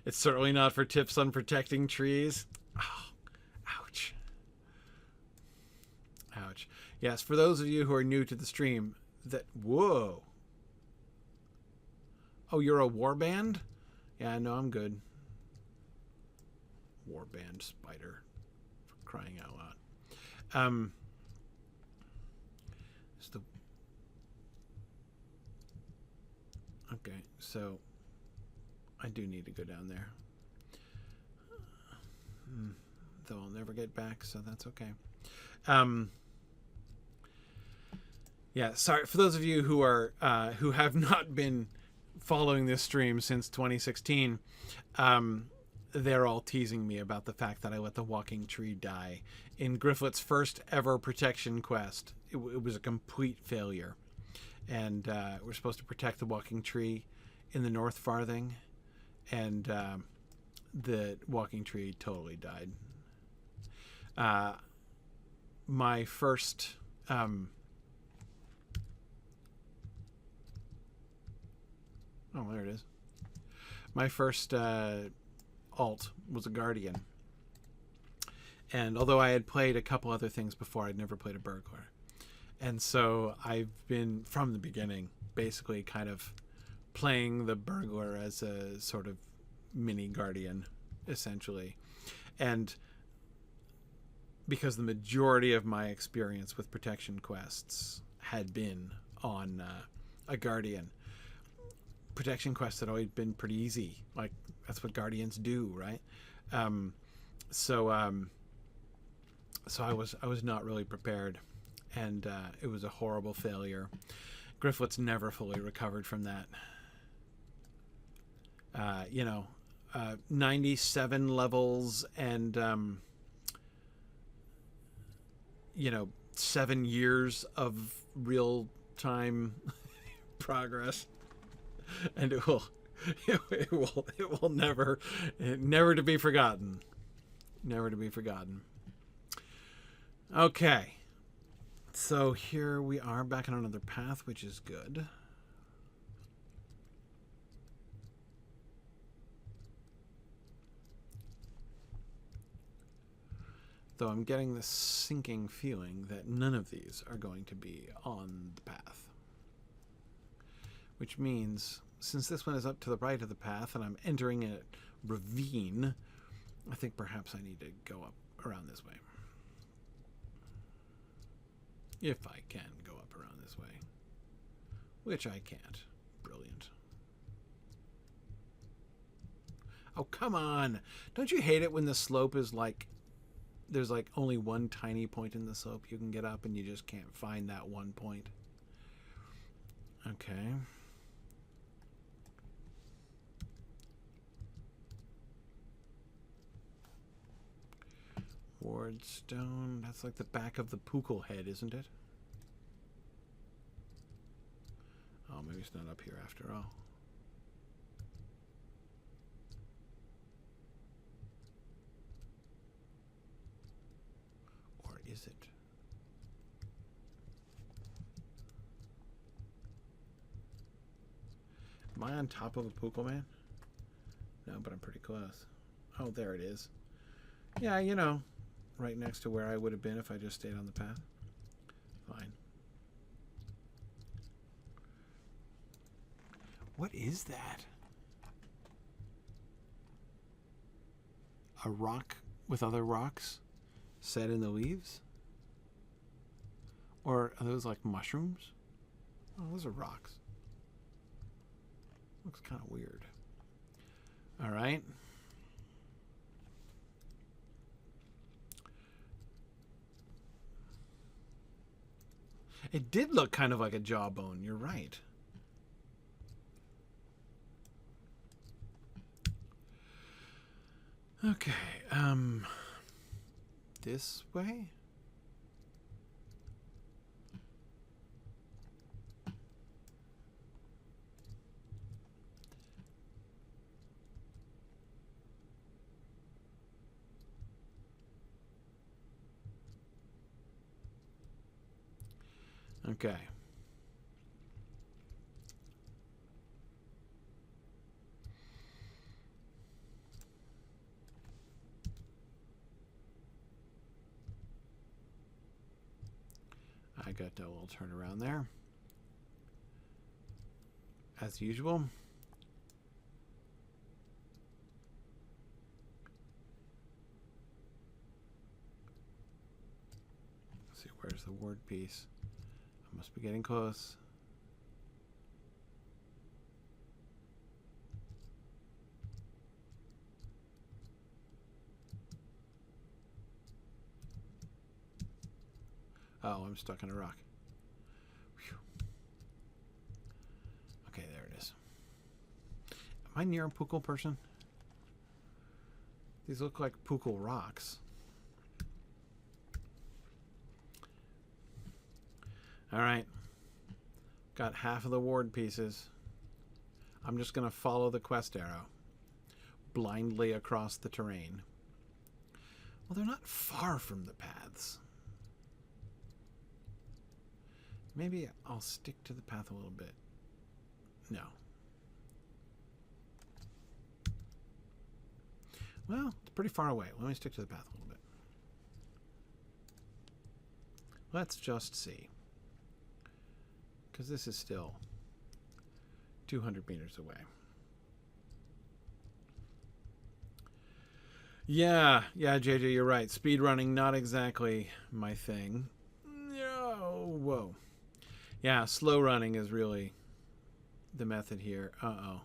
It's certainly not for tips on protecting trees. Oh, ouch. Ouch. Yes, for those of you who are new to the stream, whoa. Oh, you're a warband? Yeah, no, I'm good. Warband spider. For crying out loud. Okay, so I do need to go down there. Though I'll never get back, so that's okay. Yeah, sorry for those of you who are who have not been following this stream since 2016. They're all teasing me about the fact that I let the walking tree die in Gryfflet's first ever protection quest. It was a complete failure, and we're supposed to protect the walking tree in the North Farthing, and the walking tree totally died. My first oh, there it is. My first alt was a guardian, and although I had played a couple other things before, I'd never played a burglar, and so I've been from the beginning basically kind of playing the burglar as a sort of mini guardian, essentially. And because the majority of my experience with protection quests had been on a guardian, protection quests had always been pretty easy. Like, that's what guardians do, right? So I was not really prepared, and it was a horrible failure. Gryfflet's never fully recovered from that. 97 levels and 7 years of real-time progress, and it will never to be forgotten. Never to be forgotten. Okay, so here we are back on another path, which is good. Though I'm getting this sinking feeling that none of these are going to be on the path. Which means, since this one is up to the right of the path and I'm entering a ravine, I think perhaps I need to go up around this way. If I can go up around this way. Which I can't. Brilliant. Oh, come on! Don't you hate it when the slope is like there's like only one tiny point in the slope you can get up, and you just can't find that one point. Okay. Wardstone. That's like the back of the Pukul head, isn't it? Oh, maybe it's not up here after all. Or is it? Am I on top of a Pukul man? No, but I'm pretty close. Oh, there it is. Yeah, you know, right next to where I would have been if I just stayed on the path. Fine. What is that? A rock with other rocks set in the leaves? Or are those like mushrooms? Oh, those are rocks. Looks kind of weird. All right. It did look kind of like a jawbone. You're right. Okay. This way? Okay. I got a little turnaround there. As usual. Let's see, where's the ward piece? I must be getting close. Oh, I'm stuck in a rock. Whew. Okay, there it is. Am I near a Pukul person? These look like Pukul rocks. All right. Got half of the ward pieces. I'm just going to follow the quest arrow blindly across the terrain. Well, they're not far from the paths. Maybe I'll stick to the path a little bit. No. Well, it's pretty far away. Let me stick to the path a little bit. Let's just see. Because this is still 200 meters away. Yeah, JJ, you're right. Speed running, not exactly my thing. No, whoa. Yeah, slow running is really the method here. Uh-oh.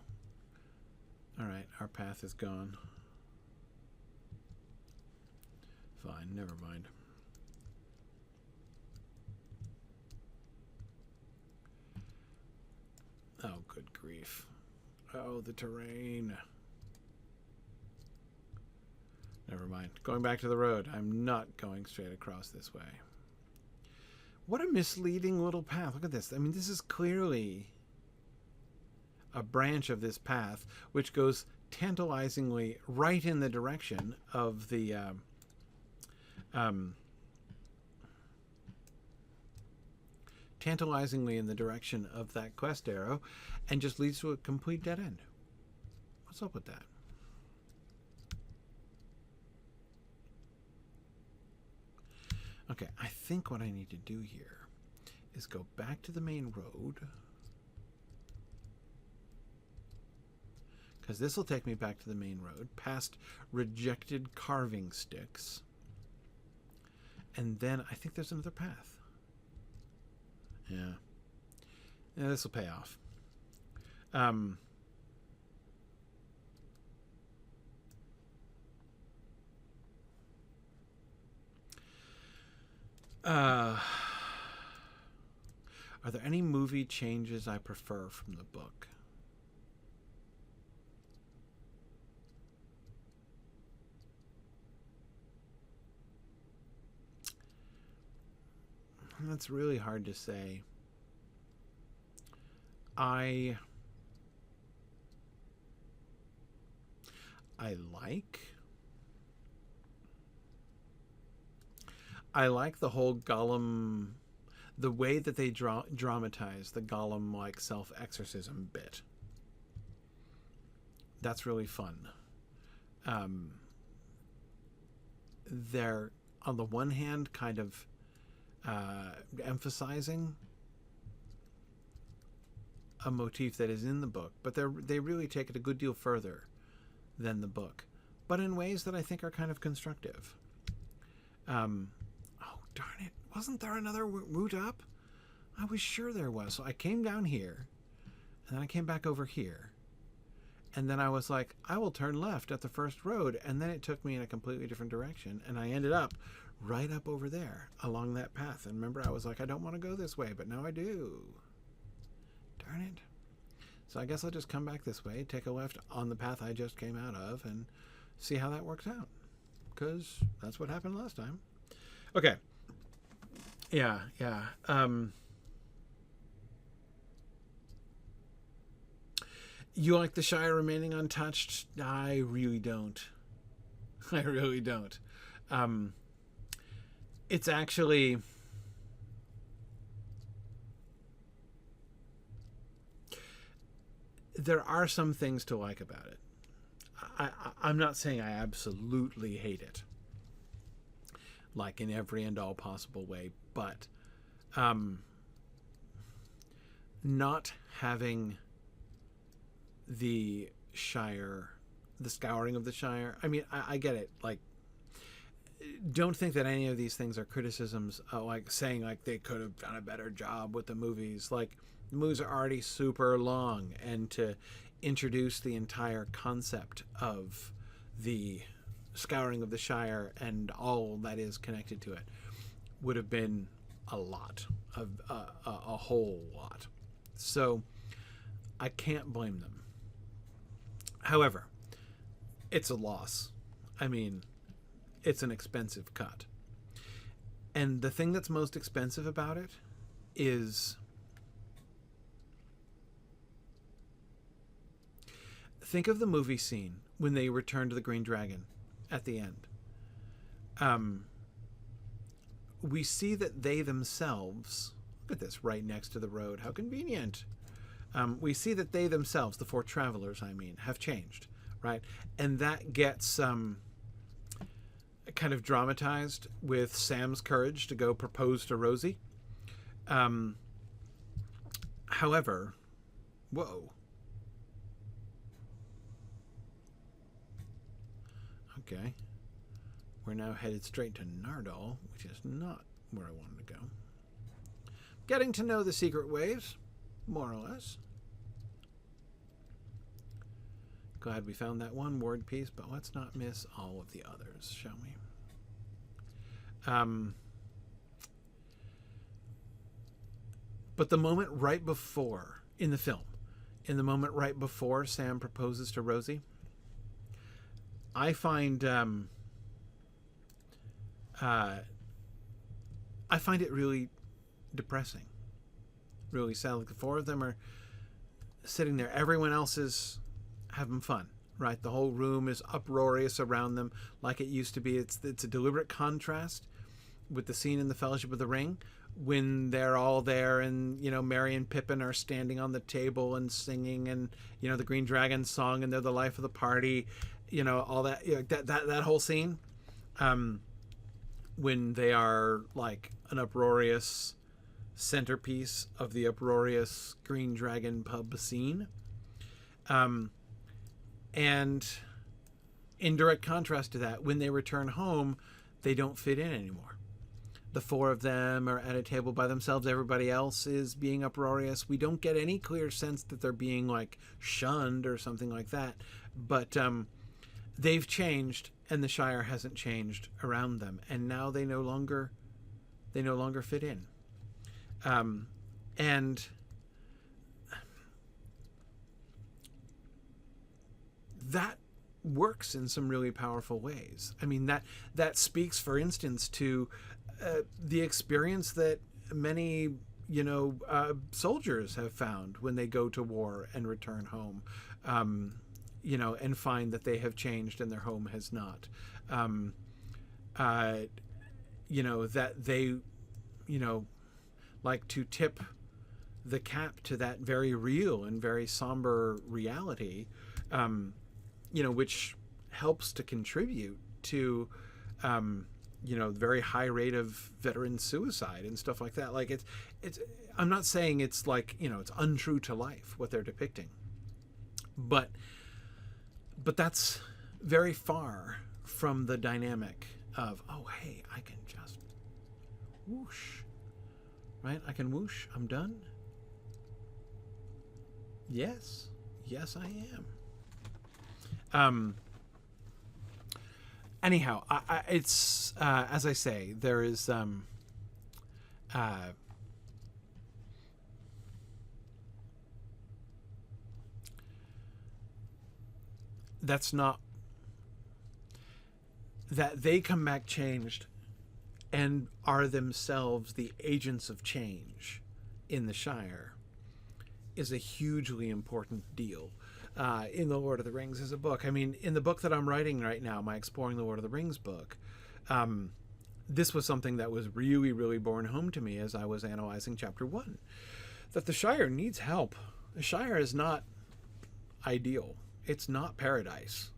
All right, our path is gone. Fine, never mind. Oh, good grief. Oh, the terrain. Never mind. Going back to the road. I'm not going straight across this way. What a misleading little path. Look at this. I mean, this is clearly a branch of this path which goes tantalizingly right in the direction of the tantalizingly in the direction of that quest arrow, and just leads to a complete dead end. What's up with that? Okay, I think what I need to do here is go back to the main road, because this will take me back to the main road, past rejected carving sticks, and then I think there's another path. Yeah, this will pay off. Are there any movie changes I prefer from the book? That's really hard to say. I like the whole Gollum, the way that they dramatize the Gollum like self-exorcism bit. That's really fun. They're on the one hand kind of emphasizing a motif that is in the book, but they really take it a good deal further than the book, but in ways that I think are kind of constructive. Oh, darn it. Wasn't there another route up? I was sure there was. So I came down here, and then I came back over here, and then I was like, I will turn left at the first road, and then it took me in a completely different direction, and I ended up right up over there along that path. And remember, I was like, I don't want to go this way, but now I do. Darn it. So I guess I'll just come back this way, take a left on the path I just came out of, and see how that works out. Because that's what happened last time. Okay. Yeah. You like the Shire remaining untouched? I really don't. I really don't. It's actually... There are some things to like about it. I'm not saying I absolutely hate it, like in every and all possible way, but not having the Shire, the scouring of the Shire. I mean, I get it. Like, don't think that any of these things are criticisms, like saying like they could have done a better job with the movies. Like, the movies are already super long, and to introduce the entire concept of the scouring of the Shire and all that is connected to it would have been a lot, a whole lot. So I can't blame them. However, it's a loss. I mean, it's an expensive cut. And the thing that's most expensive about it is... Think of the movie scene when they return to the Green Dragon at the end. We see that they themselves... Look at this, right next to the road. How convenient. We see that they themselves, the four travelers, I mean, have changed, right? And that gets kind of dramatized with Sam's courage to go propose to Rosie. However, whoa. Okay. We're now headed straight to Nardal, which is not where I wanted to go. Getting to know the secret ways, more or less. Glad we found that one ward piece, but let's not miss all of the others, shall we? But the moment right before, in the film, in the moment right before Sam proposes to Rosie, I find it really depressing, really sad. Like, the four of them are sitting there. Everyone else is having fun, right? The whole room is uproarious around them, like it used to be. It's a deliberate contrast with the scene in the Fellowship of the Ring when they're all there, and Merry and Pippin are standing on the table and singing, and the Green Dragon song, and they're the life of the party. All that, that whole scene, when they are like an uproarious centerpiece of the uproarious Green Dragon pub scene. And in direct contrast to that, when they return home, they don't fit in anymore. The four of them are at a table by themselves. Everybody else is being uproarious. We don't get any clear sense that they're being like shunned or something like that. But they've changed, and the Shire hasn't changed around them. And now they no longer They no longer fit in. And that works in some really powerful ways. I mean, that speaks, for instance, to the experience that many, soldiers have found when they go to war and return home, and find that they have changed and their home has not. That they, like to tip the cap to that very real and very somber reality, which helps to contribute to, very high rate of veteran suicide and stuff like that. Like it's, I'm not saying it's like, it's untrue to life what they're depicting, but that's very far from the dynamic of, oh, hey, I can just whoosh, right? I can whoosh. I'm done. Yes, I am. Anyhow, it's as I say, there is that's not that they come back changed and are themselves the agents of change in the Shire is a hugely important deal. In the Lord of the Rings as a book. I mean, in the book that I'm writing right now, my Exploring the Lord of the Rings book, this was something that was really, really borne home to me as I was analyzing Chapter 1. That the Shire needs help. The Shire is not ideal. It's not paradise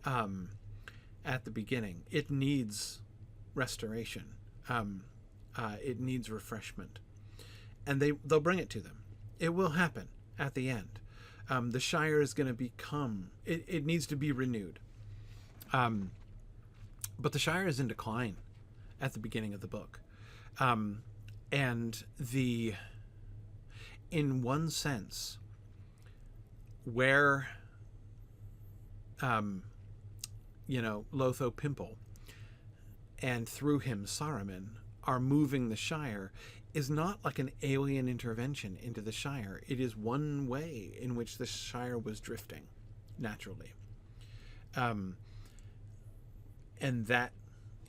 at the beginning. It needs restoration. It needs refreshment. And they'll bring it to them. It will happen at the end. The Shire is going to become, it needs to be renewed. But the Shire is in decline at the beginning of the book. And in one sense, where, Lotho Pimple and through him Saruman are moving the Shire is not like an alien intervention into the Shire. It is one way in which the Shire was drifting naturally. And that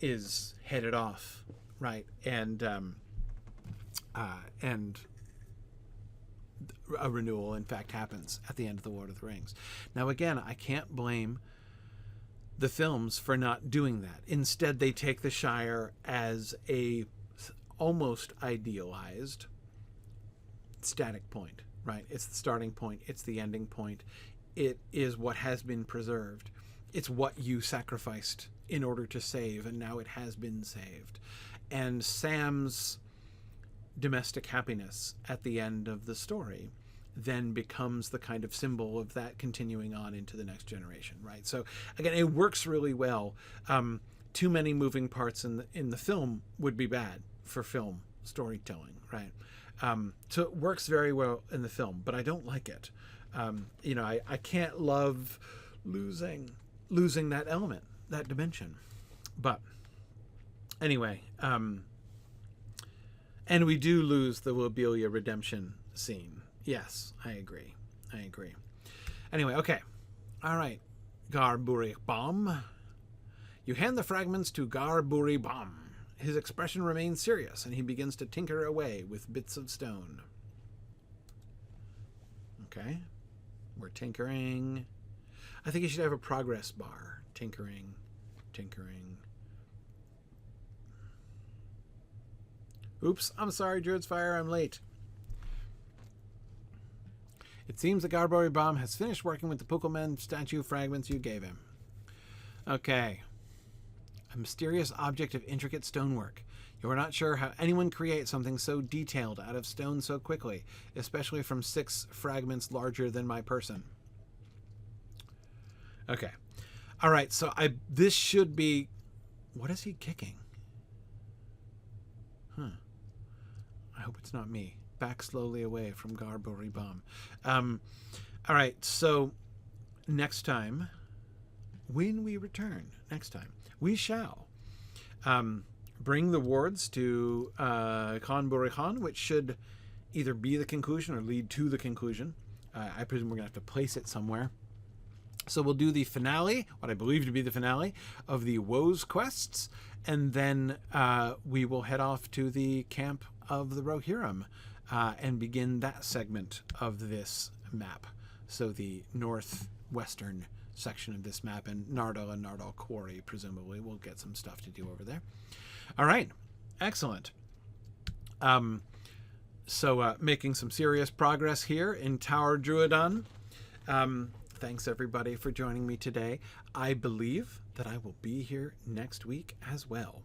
is headed off, right? And a renewal, in fact, happens at the end of The Lord of the Rings. Now, again, I can't blame the films for not doing that. Instead, they take the Shire as a almost idealized static point, right? It's the starting point. It's the ending point. It is what has been preserved. It's what you sacrificed in order to save, and now it has been saved. And Sam's domestic happiness at the end of the story then becomes the kind of symbol of that continuing on into the next generation, right? So again, it works really well. Too many moving parts in the film would be bad for film storytelling, right? So it works very well in the film, but I don't like it. I can't love losing that element, that dimension. But anyway, and we do lose the Lobelia redemption scene. Yes, I agree. Anyway, okay. All right. Ghân-buri-Ghân. You hand the fragments to Ghân-buri-Ghân. His expression remains serious, and he begins to tinker away with bits of stone. Okay. We're tinkering. I think you should have a progress bar. Tinkering. Oops, I'm sorry, Druid's Fire, I'm late. It seems the Ghân-buri-Ghân has finished working with the Pukelman statue fragments you gave him. Okay. A mysterious object of intricate stonework. You are not sure how anyone creates something so detailed out of stone so quickly, especially from 6 fragments larger than my person. Okay. All right, so this should be... What is he kicking? I hope it's not me. Back slowly away from Ghân-buri-Ghân. All right, so next time, when we return, we shall bring the wards to Ghân-buri-Ghân, which should either be the conclusion or lead to the conclusion. I presume we're going to have to place it somewhere. So we'll do the finale, what I believe to be the finale, of the Woes quests, and then we will head off to the camp of the Rohirrim and begin that segment of this map. So the northwestern section of this map, and Nardal and Nardal Quarry, presumably, we'll get some stuff to do over there. All right, excellent. So making some serious progress here in Tower Drúadan. Thanks everybody for joining me today. I believe that I will be here next week as well.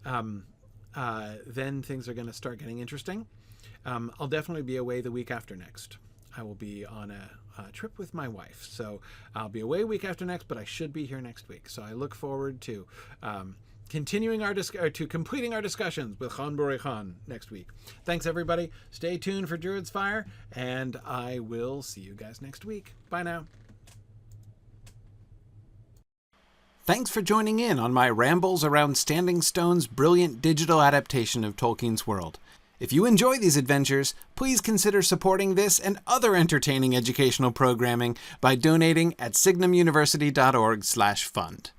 Then things are going to start getting interesting. I'll definitely be away the week after next. I will be on a trip with my wife, so I'll be away week after next, but I should be here next week. So I look forward to completing our discussions with Ghân-buri-Ghân next week. Thanks everybody. Stay tuned for Druid's Fire, and I will see you guys next week. Bye now. Thanks for joining in on my rambles around Standing Stone's brilliant digital adaptation of Tolkien's world. If you enjoy these adventures, please consider supporting this and other entertaining educational programming by donating at signumuniversity.org/fund.